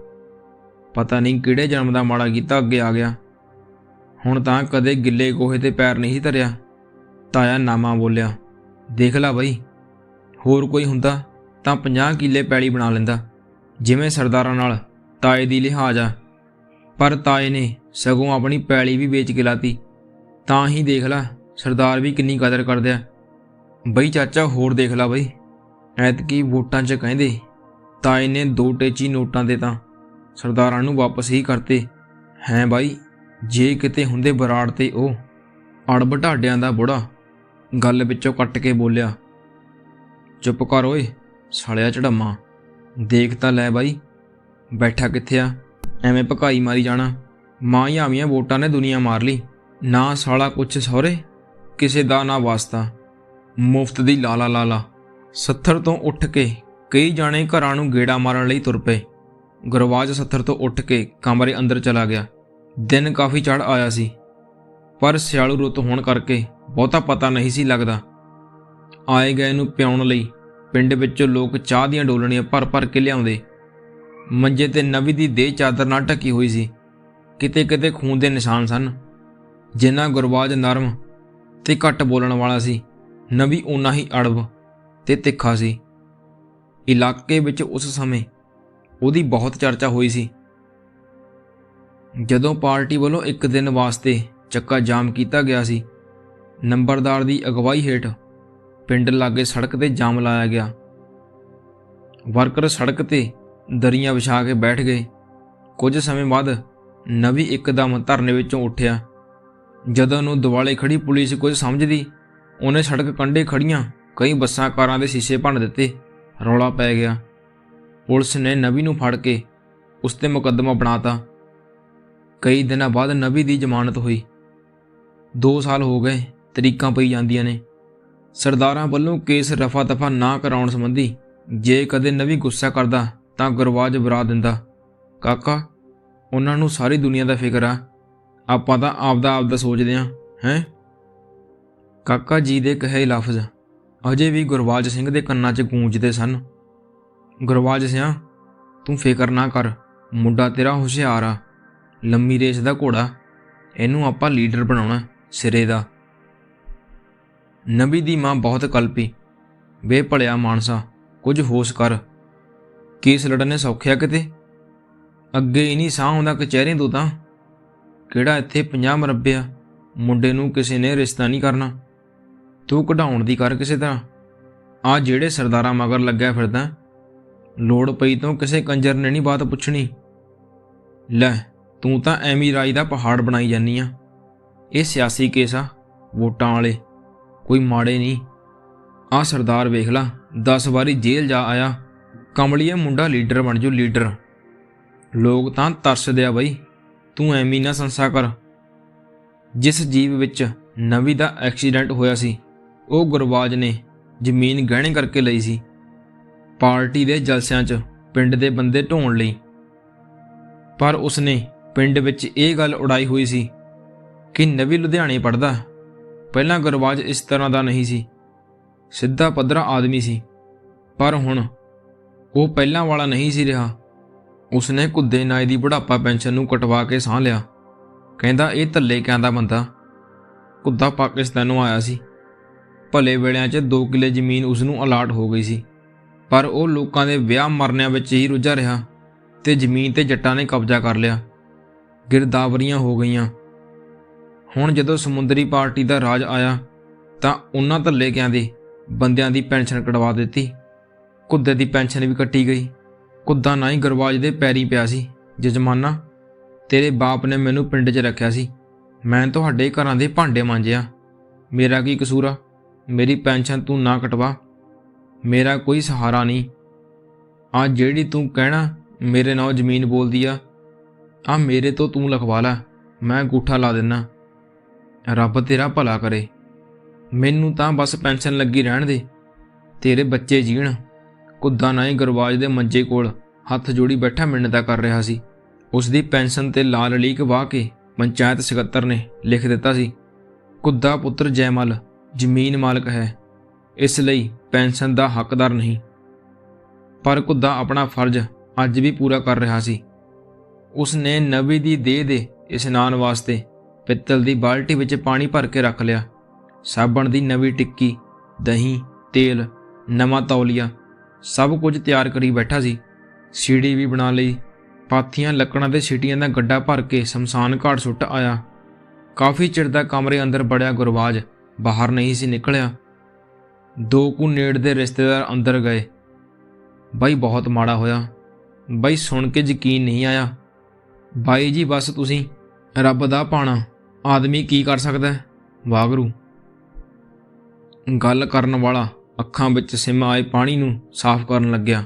ਪਤਾ ਨਹੀਂ ਕਿਹੜੇ ਜਨਮ ਦਾ ਮਾੜਾ ਕੀਤਾ ਅੱਗੇ ਆ ਗਿਆ। ਹੁਣ ਤਾਂ ਕਦੇ ਗਿੱਲੇ ਗੋਹੇ ਤੇ ਪੈਰ ਨਹੀਂ ਧਰਿਆ। ਤਾਇਆ ਨਾਮਾ ਬੋਲਿਆ, ਦੇਖ ਲਾ ਬਈ, ਹੋਰ ਕੋਈ ਹੁੰਦਾ ਤਾਂ 50 ਕਿੱਲੇ ਪੈਲੀ ਬਣਾ ਲੈਂਦਾ, ਜਿਵੇਂ ਸਰਦਾਰਾਂ ਨਾਲ ਤਾਏ ਦੀ ਲਿਹਾਜ਼ ਆ। ਪਰ ਤਾਏ ਨੇ ਸਗੋਂ ਆਪਣੀ ਪੈਲੀ ਵੀ ਵੇਚ ਕੇ ਲਾਤੀ। ਤਾਂ ਹੀ ਦੇਖ ਲਾ ਸਰਦਾਰ ਵੀ ਕਿੰਨੀ ਕਦਰ ਕਰਦੇ ਆ। ਬਈ ਚਾਚਾ ਹੋਰ ਦੇਖ ਲਾ ਬਈ, ਐਤਕੀ ਵੋਟਾਂ 'ਚ ਕਹਿੰਦੇ ਤਾਏ ਨੇ 2 ਟੇਚੀ ਨੋਟਾਂ ਦੇ ਤਾਂ ਸਰਦਾਰਾਂ ਨੂੰ ਵਾਪਸ ਹੀ ਕਰਤੇ ਹੈ। ਬਾਈ ਜੇ ਕਿਤੇ ਹੁੰਦੇ ਬਰਾੜ ਤੇ ਉਹ ਅੜਬ ਢਾਡਿਆਂ ਦਾ ਬੁੜਾ ਗੱਲ ਵਿੱਚੋਂ ਕੱਟ ਕੇ ਬੋਲਿਆ, ਚੁੱਪ ਕਰ ਓਏ ਸਾਲਿਆ ਚੜੰਮਾ, ਦੇਖ ਤਾਂ ਲੈ ਬਾਈ ਬੈਠਾ ਕਿੱਥੇ ਆ, ਐਵੇਂ ਭਕਾਈ ਮਾਰੀ ਜਾਣਾ। ਮਾਂ ਆਵੀਆਂ ਵੋਟਾਂ ਨੇ ਦੁਨੀਆ ਮਾਰ ਲਈ। ਨਾ ਸਾਲਾ ਕੁਛ ਸਹੁਰੇ ਕਿਸੇ ਦਾ ਨਾ ਵਾਸਤਾ, ਮੁਫਤ ਦੀ ਲਾਲਾ ਲਾਲਾ। 70 ਤੋਂ ਉੱਠ ਕੇ ਕਈ ਜਾਣੇ ਘਰਾਂ ਨੂੰ ਗੇੜਾ ਮਾਰਨ ਲਈ ਤੁਰ ਪਏ। ਗੁਰਬਾਜ 70 ਤੋਂ ਉੱਠ ਕੇ ਕਮਰੇ ਅੰਦਰ ਚਲਾ ਗਿਆ। ਦਿਨ ਕਾਫੀ ਚੜ੍ਹ ਆਇਆ ਸੀ, ਪਰ ਸਿਆਲੂ ਰੁੱਤ ਹੋਣ ਕਰਕੇ ਬਹੁਤਾ ਪਤਾ ਨਹੀਂ ਸੀ ਲੱਗਦਾ। ਆਏ ਗਏ ਨੂੰ ਪਿਆਉਣ ਲਈ ਪਿੰਡ ਵਿੱਚੋਂ ਲੋਕ ਚਾਹ ਦੀਆਂ ਡੋਲਣੀਆਂ ਭਰ ਭਰ ਕੇ ਲਿਆਉਂਦੇ। ਮੰਜੇ ਤੇ ਨਵੀ ਦੀ ਦੇਹ ਚਾਦਰ ਨਾਲ ਢੱਕੀ ਹੋਈ ਸੀ। ਕਿਤੇ ਕਿਤੇ ਖੂਨ ਦੇ ਨਿਸ਼ਾਨ ਸਨ। ਜਿੰਨਾ ਗੁਰਬਾਜ ਨਰਮ ਤੇ ਘੱਟ ਬੋਲਣ ਵਾਲਾ ਸੀ, ਨਵੀ ਓਨਾ ਹੀ ਅੜਬ ਤੇ ਤਿੱਖਾ ਸੀ। ਇਲਾਕੇ ਵਿੱਚ ਉਸ ਸਮੇਂ ਉਹਦੀ ਬਹੁਤ ਚਰਚਾ ਹੋਈ ਸੀ। ਜਦੋਂ ਪਾਰਟੀ ਵੱਲੋਂ ਇੱਕ ਦਿਨ ਵਾਸਤੇ ਚੱਕਾ ਜਾਮ ਕੀਤਾ ਗਿਆ ਸੀ, ਨੰਬਰਦਾਰ ਦੀ ਅਗਵਾਈ ਹੇਠ ਪਿੰਡ ਲਾਗੇ ਸੜਕ ਤੇ ਜਾਮ ਲਾਇਆ ਗਿਆ। ਵਰਕਰ ਸੜਕ ਤੇ ਦਰੀਆਂ ਵਿਛਾ ਕੇ ਬੈਠ ਗਏ। ਕੁਝ ਸਮੇਂ ਬਾਅਦ ਨਵੀ ਇੱਕਦਮ ਧਰਨੇ ਵਿੱਚੋਂ ਉੱਠਿਆ। ਜਦੋਂ ਨੂੰ ਦੁਆਲੇ ਖੜੀ ਪੁਲਿਸ ਕੁਝ ਸਮਝਦੀ, ਉਹਨੇ ਸੜਕ ਕੰਢੇ ਖੜੀਆਂ ਕਈ ਬੱਸਾਂ ਕਾਰਾਂ ਦੇ ਸ਼ੀਸ਼ੇ ਭੰਨ ਦਿੱਤੇ। ਰੌਲਾ ਪੈ ਗਿਆ। ਪੁਲਿਸ ਨੇ ਨਵੀ ਨੂੰ ਫੜ ਕੇ ਉਸ ਤੇ ਮੁਕੱਦਮਾ ਬਣਾਤਾ। ਕਈ ਦਿਨਾਂ ਬਾਅਦ ਨਵੀ ਦੀ ਜ਼ਮਾਨਤ ਹੋਈ। 2 ਸਾਲ ਹੋ ਗਏ, ਤਰੀਕਾਂ ਪਈ ਜਾਂਦੀਆਂ ਨੇ। ਸਰਦਾਰਾਂ ਵੱਲੋਂ ਕੇਸ ਰਫਾ ਦਫਾ ਨਾ ਕਰਾਉਣ ਸੰਬੰਧੀ ਜੇ ਕਦੇ ਨਵੀ ਗੁੱਸਾ ਕਰਦਾ ਤਾਂ ਗੁਰਬਾਜ ਬਰਾ ਦਿੰਦਾ, ਕਾਕਾ ਉਹਨਾਂ ਨੂੰ ਸਾਰੀ ਦੁਨੀਆ ਦਾ ਫਿਕਰ ਆ, ਆਪਾਂ ਤਾਂ ਆਪਦਾ ਸੋਚਦੇ ਹਾਂ ਹੈਂ। ਕਾਕਾ ਜੀ ਦੇ ਕਹੇ ਲਫ਼ਜ਼ ਅਜੇ ਵੀ ਗੁਰਬਾਜ ਸਿੰਘ ਦੇ ਕੰਨਾਂ 'ਚ ਗੂੰਜਦੇ ਸਨ। ਗੁਰਬਾਜ ਸਿਆਂ, ਤੂੰ ਫਿਕਰ ਨਾ ਕਰ, ਮੁੰਡਾ ਤੇਰਾ ਹੁਸ਼ਿਆਰ ਆ, ਲੰਮੀ ਰੇਸ ਦਾ ਘੋੜਾ, ਇਹਨੂੰ ਆਪਾਂ ਲੀਡਰ ਬਣਾਉਣਾ ਸਿਰੇ ਦਾ। ਨਵੀ ਦੀ ਮਾਂ ਬਹੁਤ ਕਲਪੀ, ਵੇ ਭਲਿਆ ਮਾਨਸਾ, ਕੁਝ ਹੋਸ਼ ਕਰ, ਕੇਸ ਲੜਨੇ ਸੌਖਿਆ ਕਿਤੇ, ਅੱਗੇ ਹੀ ਨਹੀਂ ਸਾਹ ਆਉਂਦਾ ਕਚਹਿਰੀ ਤੋਂ ਤਾਂ, ਕਿਹੜਾ ਇੱਥੇ 50 ਮਰੱਬੇ ਆ, ਮੁੰਡੇ ਨੂੰ ਕਿਸੇ ਨੇ ਰਿਸ਼ਤਾ ਨਹੀਂ ਕਰਨਾ, ਤੂੰ ਕਢਾਉਣ ਦੀ ਕਰ ਕਿਸੇ ਤਰ੍ਹਾਂ। ਆ ਜਿਹੜੇ ਸਰਦਾਰਾਂ ਮਗਰ ਲੱਗਿਆ ਫਿਰਦਾ, ਲੋੜ ਪਈ ਤੋਂ ਕਿਸੇ ਕੰਜਰ ਨੇ ਨਹੀਂ ਬਾਤ ਪੁੱਛਣੀ। ਲੈ ਤੂੰ ਤਾਂ ਐਵੇਂ ਰਾਜ ਦਾ ਪਹਾੜ ਬਣਾਈ ਜਾਨੀ ਆ, ਇਹ ਸਿਆਸੀ ਕੇਸ ਆ, ਵੋਟਾਂ ਵਾਲੇ, ਕੋਈ ਮਾੜੇ ਨਹੀਂ। ਆ ਸਰਦਾਰ ਵੇਖ ਲਾ, 10 ਵਾਰੀ ਜੇਲ੍ਹ ਜਾ ਆਇਆ, ਕਮਲੀਏ ਮੁੰਡਾ ਲੀਡਰ ਬਣ ਜੂ ਲੀਡਰ। ਲੋਕ ਤਾਂ ਤਰਸਦੇ ਆ ਬਈ, ਤੂੰ ਐਵੇਂ ਨਾ ਸੰਸਾ ਕਰ। ਜਿਸ ਜੀਪ ਵਿੱਚ ਨਵੀ ਦਾ ਐਕਸੀਡੈਂਟ ਹੋਇਆ ਸੀ, ਉਹ ਗੁਰਬਾਜ ਨੇ ਜ਼ਮੀਨ ਗਹਿਣੇ ਕਰਕੇ ਲਈ ਸੀ, ਪਾਰਟੀ ਦੇ ਜਲਸਿਆਂ 'ਚ ਪਿੰਡ ਦੇ ਬੰਦੇ ਢੋਣ ਲਈ। ਪਰ ਉਸਨੇ ਪਿੰਡ ਵਿੱਚ ਇਹ ਗੱਲ ਉਡਾਈ ਹੋਈ ਸੀ ਕਿ ਨਵੀ ਲੁਧਿਆਣੇ ਪੜ੍ਹਦਾ। ਪਹਿਲਾਂ ਗੁਰਬਾਜ ਇਸ ਤਰ੍ਹਾਂ ਦਾ ਨਹੀਂ ਸੀ, ਸਿੱਧਾ ਪੱਧਰਾ ਆਦਮੀ ਸੀ, ਪਰ ਹੁਣ ਉਹ ਪਹਿਲਾਂ ਵਾਲਾ ਨਹੀਂ ਸੀ ਰਿਹਾ। ਉਸਨੇ ਕੁੱਦੇ ਨਾਈ ਦੀ ਬੁਢਾਪਾ ਪੈਨਸ਼ਨ ਨੂੰ ਕਟਵਾ ਕੇ ਸਾਹ ਲਿਆ। ਕਹਿੰਦਾ ਇਹ ਧੱਲੇ ਕਿਆਂ ਦਾ ਬੰਦਾ। ਕੁੱਦਾ ਪਾਕਿਸਤਾਨੋਂ ਆਇਆ ਸੀ, ਭਲੇ ਵੇਲਿਆਂ 'ਚ 2 ਕਿੱਲੇ ਜ਼ਮੀਨ ਉਸਨੂੰ ਅਲਾਟ ਹੋ ਗਈ ਸੀ, ਪਰ ਉਹ ਲੋਕਾਂ ਦੇ ਵਿਆਹ ਮਰਨਿਆਂ ਵਿੱਚ ਹੀ ਰੁੱਝਾ ਰਿਹਾ ਤੇ ਜ਼ਮੀਨ ਤੇ ਜੱਟਾਂ ਨੇ ਕਬਜ਼ਾ ਕਰ ਲਿਆ। ਗਿਰਦਾਵਰੀਆਂ ਹੋ ਗਈਆਂ। ਹੁਣ ਜਦੋਂ ਸਮੁੰਦਰੀ ਪਾਰਟੀ ਦਾ ਰਾਜ ਆਇਆ ਤਾਂ ਉਹਨਾਂ ਧੱਲੇ ਕਿਆਂ ਦੇ ਬੰਦਿਆਂ ਦੀ ਪੈਨਸ਼ਨ ਕਟਵਾ ਦਿੱਤੀ, ਕੁੱਦੇ ਦੀ ਪੈਨਸ਼ਨ ਵੀ ਕੱਟੀ ਗਈ। ਕੁੱਦਾ ਨਾ ਹੀ ਗੁਰਬਾਜ ਦੇ ਪੈਰੀਂ ਪਿਆ ਸੀ, ਜਜਮਾਨਾ ਤੇਰੇ ਬਾਪ ਨੇ ਮੈਨੂੰ ਪਿੰਡ 'ਚ ਰੱਖਿਆ ਸੀ, ਮੈਂ ਤੁਹਾਡੇ ਘਰਾਂ ਦੇ ਭਾਂਡੇ ਮਾਂਜਿਆ, ਮੇਰਾ ਕੀ ਕਸੂਰ ਆ, ਮੇਰੀ ਪੈਨਸ਼ਨ ਤੂੰ ਨਾ ਕਟਵਾ, ਮੇਰਾ ਕੋਈ ਸਹਾਰਾ ਨਹੀਂ। ਆ ਜਿਹੜੀ ਤੂੰ ਕਹਿਣਾ ਮੇਰੇ ਨਾਲ ਜ਼ਮੀਨ ਬੋਲਦੀ ਆ, ਆ ਮੇਰੇ ਤੋਂ ਤੂੰ ਲਿਖਵਾ ਲੈ, ਮੈਂ ਅੰਗੂਠਾ ਲਾ ਦਿੰਦਾ। ਰੱਬ ਤੇਰਾ ਭਲਾ ਕਰੇ, ਮੈਨੂੰ ਤਾਂ ਬਸ ਪੈਨਸ਼ਨ ਲੱਗੀ ਰਹਿਣ ਦੇ, ਤੇਰੇ ਬੱਚੇ ਜੀਣ। ਕੁੱਦਾ ਨਾ ਹੀ ਗੁਰਬਾਜ ਦੇ ਮੰਜੇ ਕੋਲ ਹੱਥ ਜੋੜੀ ਬੈਠਾ ਮਿੰਨਤਾਂ ਕਰ ਰਿਹਾ ਸੀ। ਉਸ ਦੀ ਪੈਨਸ਼ਨ ਤੇ ਲਾਲ ਲੀਕ ਵਾਹ ਕੇ ਪੰਚਾਇਤ ਸਕੱਤਰ ਨੇ ਲਿਖ ਦਿੱਤਾ ਸੀ, ਕੁੱਦਾ ਪੁੱਤਰ ਜੈਮਲ ਜ਼ਮੀਨ ਮਾਲਕ ਹੈ, ਇਸ ਲਈ ਪੈਨਸ਼ਨ ਦਾ ਹੱਕਦਾਰ ਨਹੀਂ। ਪਰ ਕੁੱਦਾ ਆਪਣਾ ਫਰਜ਼ ਅੱਜ ਵੀ ਪੂਰਾ ਕਰ ਰਿਹਾ ਸੀ। ਉਸ ਨੇ ਨਵੀ ਦੀ ਦੇਹ ਦੇ ਇਸ਼ਨਾਨ ਵਾਸਤੇ ਪਿੱਤਲ ਦੀ ਬਾਲਟੀ ਵਿੱਚ ਪਾਣੀ ਭਰ ਕੇ ਰੱਖ ਲਿਆ। ਸਾਬਣ ਦੀ ਨਵੀਂ ਟਿੱਕੀ, ਦਹੀਂ, ਤੇਲ, ਨਵਾਂ ਤੌਲੀਆ, ਸਭ ਕੁਝ ਤਿਆਰ ਕਰੀ ਬੈਠਾ ਸੀ। ਸੀੜੀ ਵੀ ਬਣਾ ਲਈ। ਪਾਥੀਆਂ, ਲੱਕੜਾਂ ਤੇ ਸੀਟੀਆਂ ਦਾ ਗੱਡਾ ਭਰ ਕੇ ਸ਼ਮਸ਼ਾਨ ਘਾਟ ਸੁੱਟ ਆਇਆ। ਕਾਫੀ ਚਿਰ ਦਾ ਕਮਰੇ ਅੰਦਰ ਬੜਿਆ ਗੁਰਬਾਜ ਬਾਹਰ ਨਹੀਂ ਸੀ ਨਿਕਲਿਆ। 2 ਕੁ ਨੇੜ ਦੇ ਰਿਸ਼ਤੇਦਾਰ ਅੰਦਰ ਗਏ। ਬਾਈ ਬਹੁਤ ਮਾੜਾ ਹੋਇਆ, ਬਾਈ ਸੁਣ ਕੇ ਯਕੀਨ ਨਹੀਂ ਆਇਆ। ਬਾਈ ਜੀ ਬਸ ਤੁਸੀਂ ਰੱਬ ਦਾ ਪਾਣਾ, ਆਦਮੀ ਕੀ ਕਰ ਸਕਦਾ ਹੈ, ਵਾਹਿਗੁਰੂ। ਗੱਲ ਕਰਨ ਵਾਲਾ ਅੱਖਾਂ ਵਿੱਚ ਸਿਮ ਆਏ ਪਾਣੀ ਨੂੰ ਸਾਫ਼ ਕਰਨ ਲੱਗਿਆ।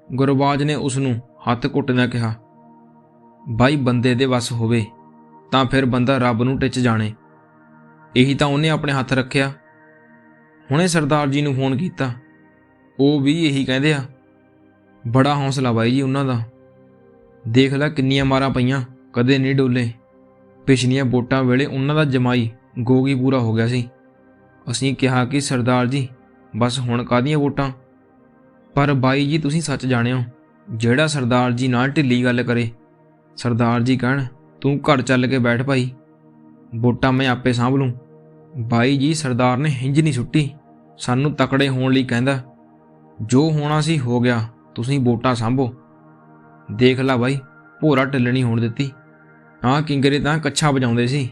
ਗੁਰਬਾਜ ਨੇ ਉਸ ਨੂੰ ਹੱਥ ਘੁੱਟਦਿਆਂ ਕਿਹਾ, ਬਾਈ ਬੰਦੇ ਦੇ ਵੱਸ ਹੋਵੇ ਤਾਂ ਫਿਰ ਬੰਦਾ ਰੱਬ ਨੂੰ ਟਿੱਚ ਜਾਣੇ। ਇਹੀ ਤਾਂ ਉਹਨੇ ਆਪਣੇ ਹੱਥ ਰੱਖਿਆ। ਹੁਣੇ ਸਰਦਾਰ ਜੀ ਨੂੰ ਫੋਨ ਕੀਤਾ, ਉਹ ਵੀ ਇਹੀ ਕਹਿੰਦੇ ਆ। ਬੜਾ ਹੌਸਲਾ ਬਾਈ ਜੀ ਉਹਨਾਂ ਦਾ, ਦੇਖ ਲੈ ਕਿੰਨੀਆਂ ਮਾਰਾਂ ਪਈਆਂ, ਕਦੇ ਨਹੀਂ ਡੋਲੇ। ਪਿਛਲੀਆਂ ਵੋਟਾਂ ਵੇਲੇ ਉਹਨਾਂ ਦਾ ਜਮਾਈ ਗੋਗੀ ਪੂਰਾ ਹੋ ਗਿਆ ਸੀ। ਅਸੀਂ ਕਿਹਾ ਕਿ ਸਰਦਾਰ ਜੀ ਬਸ ਹੁਣ ਕਾਹਦੀਆਂ ਵੋਟਾਂ, ਪਰ ਬਾਈ ਜੀ ਤੁਸੀਂ ਸੱਚ ਜਾਣਿਓ, ਜਿਹੜਾ ਸਰਦਾਰ ਜੀ ਨਾਲ ਢਿੱਲੀ ਗੱਲ ਕਰੇ, ਸਰਦਾਰ ਜੀ ਕਹਿਣ ਤੂੰ ਘਰ ਚੱਲ ਕੇ ਬੈਠ ਭਾਈ, ਵੋਟਾਂ ਮੈਂ ਆਪੇ ਸਾਂਭ ਲੂੰ। ਬਾਈ ਜੀ ਸਰਦਾਰ ਨੇ ਹਿੰਜ ਨਹੀਂ ਸੁੱਟੀ, ਸਾਨੂੰ ਤਕੜੇ ਹੋਣ ਲਈ ਕਹਿੰਦਾ। ਜੋ ਹੋਣਾ ਸੀ ਹੋ ਗਿਆ, ਤੁਸੀਂ ਵੋਟਾਂ ਸਾਂਭੋ। ਦੇਖ ਲਾ ਬਾਈ, ਭੋਰਾ ਢਿੱਲ ਨਹੀਂ ਹੋਣ ਦਿੱਤੀ। ਹਾਂ ਕਿੰਗਰੇ ਤਾਂ ਕੱਛਾ ਵਜਾਉਂਦੇ ਸੀ,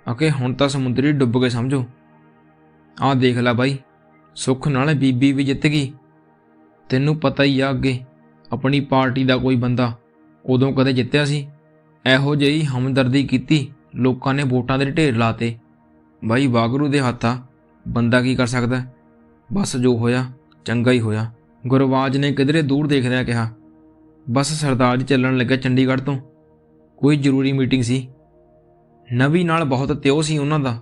ਅਕੇ ਹੁਣ ਤਾਂ ਸਮੁੰਦਰੀ ਡੁੱਬ ਕੇ ਸਮਝੋ। ਆਹ ਦੇਖ ਲਾ ਬਾਈ, ਸੁੱਖ ਨਾਲ ਬੀਬੀ ਵੀ ਜਿੱਤ ਗਈ। ਤੈਨੂੰ ਪਤਾ ਹੀ ਆ, ਅੱਗੇ ਆਪਣੀ ਪਾਰਟੀ ਦਾ ਕੋਈ ਬੰਦਾ ਉਦੋਂ ਕਦੇ ਜਿੱਤਿਆ ਸੀ? ਇਹੋ ਜਿਹੀ ਹਮਦਰਦੀ ਕੀਤੀ, ਲੋਕਾਂ ਨੇ ਵੋਟਾਂ ਦੇ ਢੇਰ ਲਾਤੇ। ਬਾਈ ਵਾਹਿਗੁਰੂ ਦੇ ਹੱਥ ਆ, ਬੰਦਾ ਕੀ ਕਰ ਸਕਦਾ। ਬਸ ਜੋ ਹੋਇਆ ਚੰਗਾ ਹੀ ਹੋਇਆ। ਗੁਰਬਾਜ ਨੇ ਕਿਧਰੇ ਦੂਰ ਦੇਖਦਿਆਂ ਕਿਹਾ, ਬਸ ਸਰਦਾਰ ਜੀ ਚੱਲਣ ਲੱਗਾ ਚੰਡੀਗੜ੍ਹ ਤੋਂ, ਕੋਈ ਜ਼ਰੂਰੀ ਮੀਟਿੰਗ ਸੀ। ਨਵੀ ਨਾਲ ਬਹੁਤ ਤਿਉ ਸੀ ਉਹਨਾਂ ਦਾ,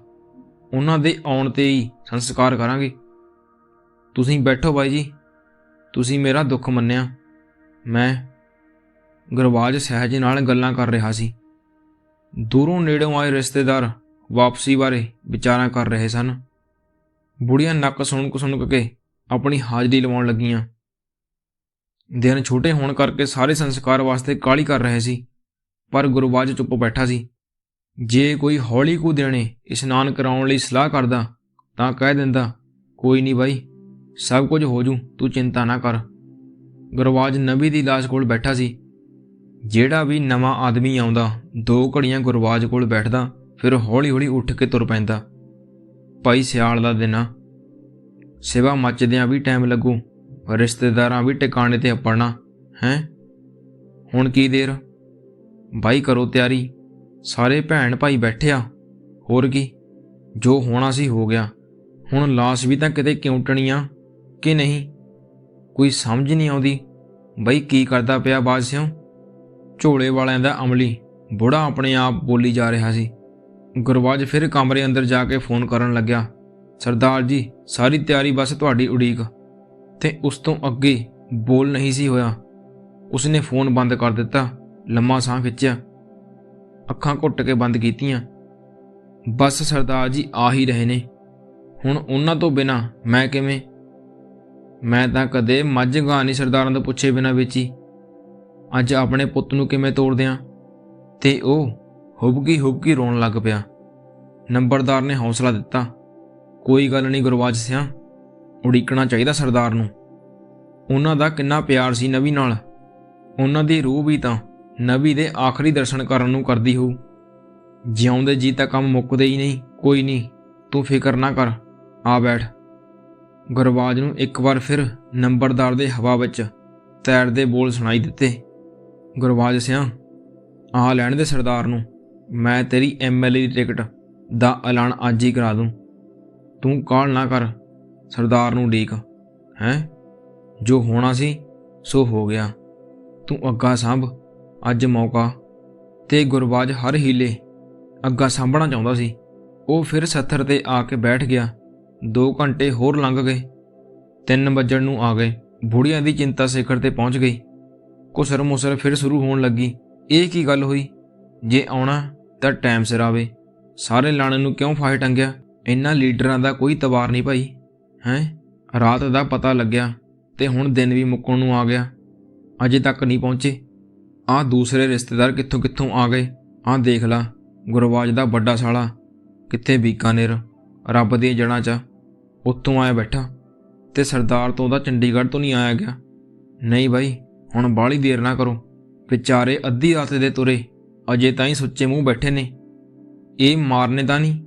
ਉਹਨਾਂ ਦੇ ਆਉਣ 'ਤੇ ਹੀ ਸੰਸਕਾਰ ਕਰਾਂਗੇ। ਤੁਸੀਂ ਬੈਠੋ ਬਾਈ ਜੀ, ਤੁਸੀਂ ਮੇਰਾ ਦੁੱਖ ਮੰਨਿਆ। ਮੈਂ ਗੁਰਬਾਜ ਸਹਿਜ ਨਾਲ ਗੱਲਾਂ ਕਰ ਰਿਹਾ ਸੀ। ਦੂਰੋਂ ਨੇੜੋਂ ਆਏ ਰਿਸ਼ਤੇਦਾਰ ਵਾਪਸੀ ਬਾਰੇ ਵਿਚਾਰਾਂ ਕਰ ਰਹੇ ਸਨ। ਬੁੜੀਆਂ ਨੱਕ ਸੁਣਕ ਕੇ ਆਪਣੀ ਹਾਜ਼ਰੀ ਲਵਾਉਣ ਲੱਗੀਆਂ। ਦਿਨ ਛੋਟੇ ਹੋਣ ਕਰਕੇ ਸਾਰੇ ਸੰਸਕਾਰ ਵਾਸਤੇ ਕਾਹਲੀ ਕਰ ਰਹੇ ਸੀ, ਪਰ ਗੁਰਬਾਜ ਚੁੱਪ ਬੈਠਾ ਸੀ। ਜੇ ਕੋਈ ਹੌਲੀ ਕੁ ਦਿਨੇ ਇਸ਼ਨਾਨ ਕਰਾਉਣ ਲਈ ਸਲਾਹ ਕਰਦਾ ਤਾਂ ਕਹਿ ਦਿੰਦਾ, ਕੋਈ ਨਹੀਂ ਬਾਈ, ਸਭ ਕੁਝ ਹੋ ਜੂ, ਤੂੰ ਚਿੰਤਾ ਨਾ ਕਰ। ਗੁਰਬਾਜ ਨਵੀ ਦੀ ਲਾਸ਼ ਕੋਲ ਬੈਠਾ ਸੀ। ਜਿਹੜਾ ਵੀ ਨਵਾਂ ਆਦਮੀ ਆਉਂਦਾ 2 ਘੜੀਆਂ ਗੁਰਬਾਜ ਕੋਲ ਬੈਠਦਾ, ਫਿਰ ਹੌਲੀ ਹੌਲੀ ਉੱਠ ਕੇ ਤੁਰ ਪੈਂਦਾ। ਭਾਈ ਸਿਆਲ ਦਾ ਦਿਨ ਆ, ਸਿਵਾ ਮੱਚਦਿਆਂ ਵੀ ਟਾਈਮ ਲੱਗੂ, ਰਿਸ਼ਤੇਦਾਰਾਂ ਵੀ ਟਿਕਾਣੇ ਤੇ ਅੱਪੜਨਾ ਹੈ। ਹੁਣ ਕੀ ਦੇਰ, ਬਾਈ ਕਰੋ ਤਿਆਰੀ, ਸਾਰੇ ਭੈਣ ਭਾਈ ਬੈਠੇ ਆ। ਹੋਰ ਕੀ, ਜੋ ਹੋਣਾ ਸੀ ਹੋ ਗਿਆ, ਹੁਣ ਲਾਸ਼ ਵੀ ਤਾਂ ਕਿਤੇ ਕਿਉਂਟਣੀ ਆ ਕਿ ਨਹੀਂ, ਕੋਈ ਸਮਝ ਨਹੀਂ ਆਉਂਦੀ। ਬਈ ਕੀ ਕਰਦਾ ਪਿਆ ਬਾਜ ਸਿਓ? ਝੋਲੇ ਵਾਲਿਆਂ ਦਾ ਅਮਲੀ ਬੁੜਾ ਆਪਣੇ ਆਪ ਬੋਲੀ ਜਾ ਰਿਹਾ ਸੀ। ਗੁਰਬਾਜ ਫਿਰ ਕਮਰੇ ਅੰਦਰ ਜਾ ਕੇ ਫੋਨ ਕਰਨ ਲੱਗਿਆ, ਸਰਦਾਰ ਜੀ ਸਾਰੀ ਤਿਆਰੀ, ਬਸ ਤੁਹਾਡੀ ਉਡੀਕ। ਤੇ ਉਸ ਤੋਂ ਅੱਗੇ ਬੋਲ ਨਹੀਂ ਸੀ ਹੋਇਆ। ਉਸਨੇ ਫੋਨ ਬੰਦ ਕਰ ਦਿੱਤਾ, ਲੰਮਾ ਸਾਹ ਖਿੱਚਿਆ, ਅੱਖਾਂ ਘੁੱਟ ਕੇ ਬੰਦ ਕੀਤੀਆਂ। ਬਸ ਸਰਦਾਰ ਜੀ ਆ ਹੀ ਰਹੇ ਨੇ, ਹੁਣ ਉਹਨਾਂ ਤੋਂ ਬਿਨਾਂ ਮੈਂ ਕਿਵੇਂ? ਮੈਂ ਤਾਂ ਕਦੇ ਮੱਝ ਗਾਂ ਨਹੀਂ ਸਰਦਾਰਾਂ ਤੋਂ ਪੁੱਛੇ ਬਿਨਾਂ ਵੇਚੀ, ਅੱਜ ਆਪਣੇ ਪੁੱਤ ਨੂੰ ਕਿਵੇਂ ਤੋੜ ਦਿਆਂ? ਤੇ ਉਹ ਹੁਬਕੀ ਰੋਣ ਲੱਗ ਪਿਆ। ਨੰਬਰਦਾਰ ਨੇ ਹੌਸਲਾ ਦਿੱਤਾ, ਕੋਈ ਗੱਲ ਨਹੀਂ ਗੁਰਬਾਜ ਸਿਆਂ, ਉਡੀਕਣਾ ਚਾਹੀਦਾ ਸਰਦਾਰ ਨੂੰ। ਉਹਨਾਂ ਦਾ ਕਿੰਨਾ ਪਿਆਰ ਸੀ ਨਵੀ ਨਾਲ, ਉਹਨਾਂ ਦੀ ਰੂਹ ਵੀ ਤਾਂ ਨਵੀ ਦੇ ਆਖਰੀ ਦਰਸ਼ਨ ਕਰਨ ਨੂੰ ਕਰਦੀ ਹੋਊ। ਜਿਉਂਦੇ ਜੀ ਤਾਂ ਕੰਮ ਮੁੱਕਦੇ ਹੀ ਨਹੀਂ। ਕੋਈ ਨਹੀਂ, ਤੂੰ ਫਿਕਰ ਨਾ ਕਰ, ਆ ਬੈਠ। ਗੁਰਬਾਜ ਨੂੰ ਇੱਕ ਵਾਰ ਫਿਰ ਨੰਬਰਦਾਰ ਦੇ ਹਵਾ ਵਿੱਚ ਤੈਰਦੇ ਬੋਲ ਸੁਣਾਈ ਦਿੱਤੇ, ਗੁਰਬਾਜ ਸਿਆਂ ਆ ਲੈਣ ਦੇ ਸਰਦਾਰ ਨੂੰ, ਮੈਂ ਤੇਰੀ MLA ਦੀ ਟਿਕਟ ਦਾ ਐਲਾਨ ਅੱਜ ਹੀ ਕਰਾ ਦੂੰ। ਤੂੰ ਕਾਹਲ ਨਾ ਕਰ, ਸਰਦਾਰ ਨੂੰ ਉਡੀਕ। ਹੈਂ, ਜੋ ਹੋਣਾ ਸੀ ਸੋ ਹੋ ਗਿਆ, ਤੂੰ ਅੱਗਾ ਸਾਂਭ, ਅੱਜ ਮੌਕਾ। ਤੇ ਗੁਰਬਾਜ ਹਰ ਹੀਲੇ ਅੱਗਾ ਸਾਂਭਣਾ ਚਾਹੁੰਦਾ ਸੀ। ਉਹ ਫਿਰ ਸੱਥਰ ਤੇ ਆ ਕੇ ਬੈਠ ਗਿਆ। 2 ਘੰਟੇ ਹੋਰ ਲੰਘ ਗਏ, 3 ਵੱਜਣ ਨੂੰ ਆ ਗਏ। ਬੁੜੀਆਂ ਦੀ ਚਿੰਤਾ ਸਿਖਰ ਤੇ ਪਹੁੰਚ ਗਈ। ਘੁਸਰ ਮੁਸਰ ਫਿਰ ਸ਼ੁਰੂ ਹੋਣ ਲੱਗੀ। ਇਹ ਕੀ ਗੱਲ ਹੋਈ? ਜੇ ਆਉਣਾ ਤਾਂ ਟਾਈਮ ਸਿਰ ਆਵੇ, ਸਾਰੇ ਲਾਣੇ ਨੂੰ ਕਿਉਂ ਫਾਹੇ ਟੰਗਿਆ? ਇਹਨਾਂ ਲੀਡਰਾਂ ਦਾ ਕੋਈ ਤਵਾਰ ਨਹੀਂ ਭਾਈ। ਹੈਂ, ਰਾਤ ਦਾ ਪਤਾ ਲੱਗਿਆ ਤੇ ਹੁਣ ਦਿਨ ਵੀ ਮੁੱਕਣ ਨੂੰ ਆ ਗਿਆ, ਅਜੇ ਤੱਕ ਨਹੀਂ ਪਹੁੰਚੇ। ਆਹ ਦੂਸਰੇ ਰਿਸ਼ਤੇਦਾਰ ਕਿੱਥੋਂ ਕਿੱਥੋਂ ਆ ਗਏ। ਆਹ ਦੇਖ ਲਾ, ਗੁਰਬਾਜ ਦਾ ਵੱਡਾ ਸਾਲਾ ਕਿੱਥੇ ਬੀਕਾਨੇਰ ਰੱਬ ਦੀਆਂ ਜੜ੍ਹਾਂ 'ਚ, ਉੱਥੋਂ ਆਇਆ ਬੈਠਾ। ਤੇ ਸਰਦਾਰ ਤੋਂ ਉਹਦਾ ਚੰਡੀਗੜ੍ਹ ਤੋਂ ਨਹੀਂ ਆਇਆ ਗਿਆ। ਨਹੀਂ ਬਾਈ, ਹੁਣ ਬਾਹਲੀ ਦੇਰ ਨਾ ਕਰੋ, ਵਿਚਾਰੇ ਅੱਧੀ ਰਾਤ ਦੇ ਤੁਰੇ ਅਜੇ ਤਾਈਂ ਸੁੱਚੇ ਮੂੰਹ ਬੈਠੇ ਨੇ। ਇਹ ਮਾਰਨੇ ਤਾਂ ਨਹੀਂ?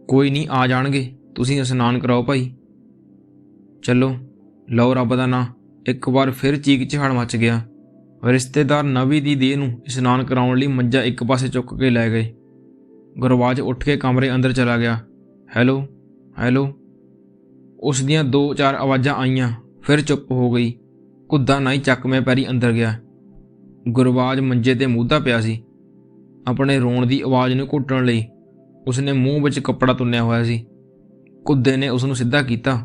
ਕੋਈ ਨਹੀਂ, ਆ ਜਾਣਗੇ, ਤੁਸੀਂ ਇਸ਼ਨਾਨ ਕਰਾਓ ਭਾਈ। ਚਲੋ, ਲਓ ਰੱਬ ਦਾ ਨਾਂ। ਇੱਕ ਵਾਰ ਫਿਰ ਚੀਕ ਚਿਹਾੜ ਮਚ ਗਿਆ। ਰਿਸ਼ਤੇਦਾਰ ਨਵੀ ਦੀ ਦੇਹ ਨੂੰ ਇਸ਼ਨਾਨ ਕਰਾਉਣ ਲਈ ਮੰਜਾ ਇੱਕ ਪਾਸੇ ਚੁੱਕ ਕੇ ਲੈ ਗਏ। ਗੁਰਬਾਜ ਉੱਠ ਕੇ ਕਮਰੇ ਅੰਦਰ ਚਲਾ ਗਿਆ। ਹੈਲੋ ਹੈਲੋ, ਉਸ ਦੀਆਂ 2-4 ਆਵਾਜ਼ਾਂ ਆਈਆਂ, ਫਿਰ ਚੁੱਪ ਹੋ ਗਈ। ਕੁੱਦਾ ਨਾਈ ਚੱਕਵੇਂ ਪੈਰੀ ਅੰਦਰ ਗਿਆ। ਗੁਰਬਾਜ ਮੰਜੇ ਤੇ ਮੂਧਾ ਪਿਆ ਸੀ। ਆਪਣੇ ਰੋਣ ਦੀ ਆਵਾਜ਼ ਨੂੰ ਘੁੱਟਣ ਲਈ ਉਸਨੇ ਮੂੰਹ ਵਿੱਚ ਕੱਪੜਾ ਤੁੰਨਿਆ ਹੋਇਆ ਸੀ। ਕੁੱਦੇ ਨੇ ਉਸ ਨੂੰ ਸਿੱਧਾ ਕੀਤਾ।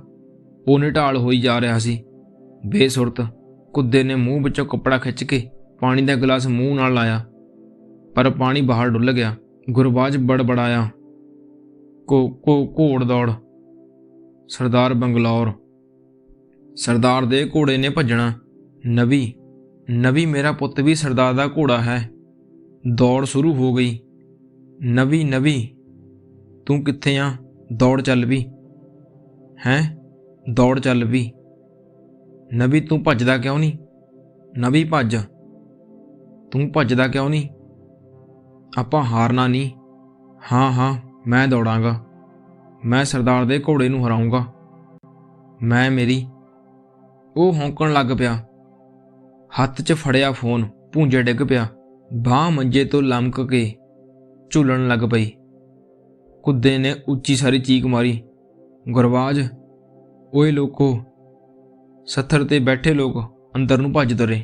ਉਹ ਨਿਢਾਲ ਹੋਈ ਜਾ ਰਿਹਾ ਸੀ। ਬੇਸੁਰਤ ਕੁੱਦੇ ਨੇ ਮੂੰਹ ਵਿੱਚੋਂ ਕੱਪੜਾ ਖਿੱਚ ਕੇ ਪਾਣੀ ਦਾ ਗਲਾਸ ਮੂੰਹ ਨਾਲ ਲਾਇਆ, ਪਰ ਪਾਣੀ ਬਾਹਰ ਡੁੱਲ ਗਿਆ। ਗੁਰਬਾਜ ਬੜਬੜਾਇਆ, ਘੋੜ ਦੌੜ, ਸਰਦਾਰ ਬੰਗਲੌਰ, ਸਰਦਾਰ ਦੇ ਘੋੜੇ ਨੇ ਭੱਜਣਾ। ਨਵੀ ਮੇਰਾ ਪੁੱਤ ਵੀ ਸਰਦਾਰ ਦਾ ਘੋੜਾ ਹੈ। ਦੌੜ ਸ਼ੁਰੂ ਹੋ ਗਈ। ਨਵੀ ਤੂੰ ਕਿੱਥੇ ਆ? ਦੌੜ ਚੱਲ ਵੀ। ਹੈਂ, ਦੌੜ ਚੱਲ ਵੀ। ਨਵੀ ਤੂੰ ਭੱਜਦਾ ਕਿਉਂ ਨਹੀਂ? ਨਵੀ ਭੱਜ, ਤੂੰ ਭੱਜਦਾ ਕਿਉਂ ਨਹੀਂ? ਆਪਾਂ ਹਾਰਨਾ ਨਹੀਂ। ਹਾਂ, ਮੈਂ ਦੌੜਾਂਗਾ, ਮੈਂ ਸਰਦਾਰ ਦੇ ਘੋੜੇ ਨੂੰ ਹਰਾਉਂਗਾ। ਮੇਰੀ। ਉਹ ਹੌਂਕਣ ਲੱਗ ਪਿਆ। ਹੱਥ 'ਚ ਫੜਿਆ ਫੋਨ ਭੂੰਜੇ ਡਿੱਗ ਪਿਆ। ਬਾਂਹ ਮੰਜੇ ਤੋਂ ਲਮਕ ਕੇ ਝੂਲਣ ਲੱਗ ਪਈ। ਕੁੱਦੇ ਨੇ ਉੱਚੀ ਸਾਰੀ ਚੀਕ ਮਾਰੀ, ਗੁਰਬਾਜ, ਓਏ ਲੋਕੋ। ਸੱਥਰ ਤੇ ਬੈਠੇ ਲੋਕ ਅੰਦਰ ਨੂੰ ਭੱਜ ਤੁਰੇ।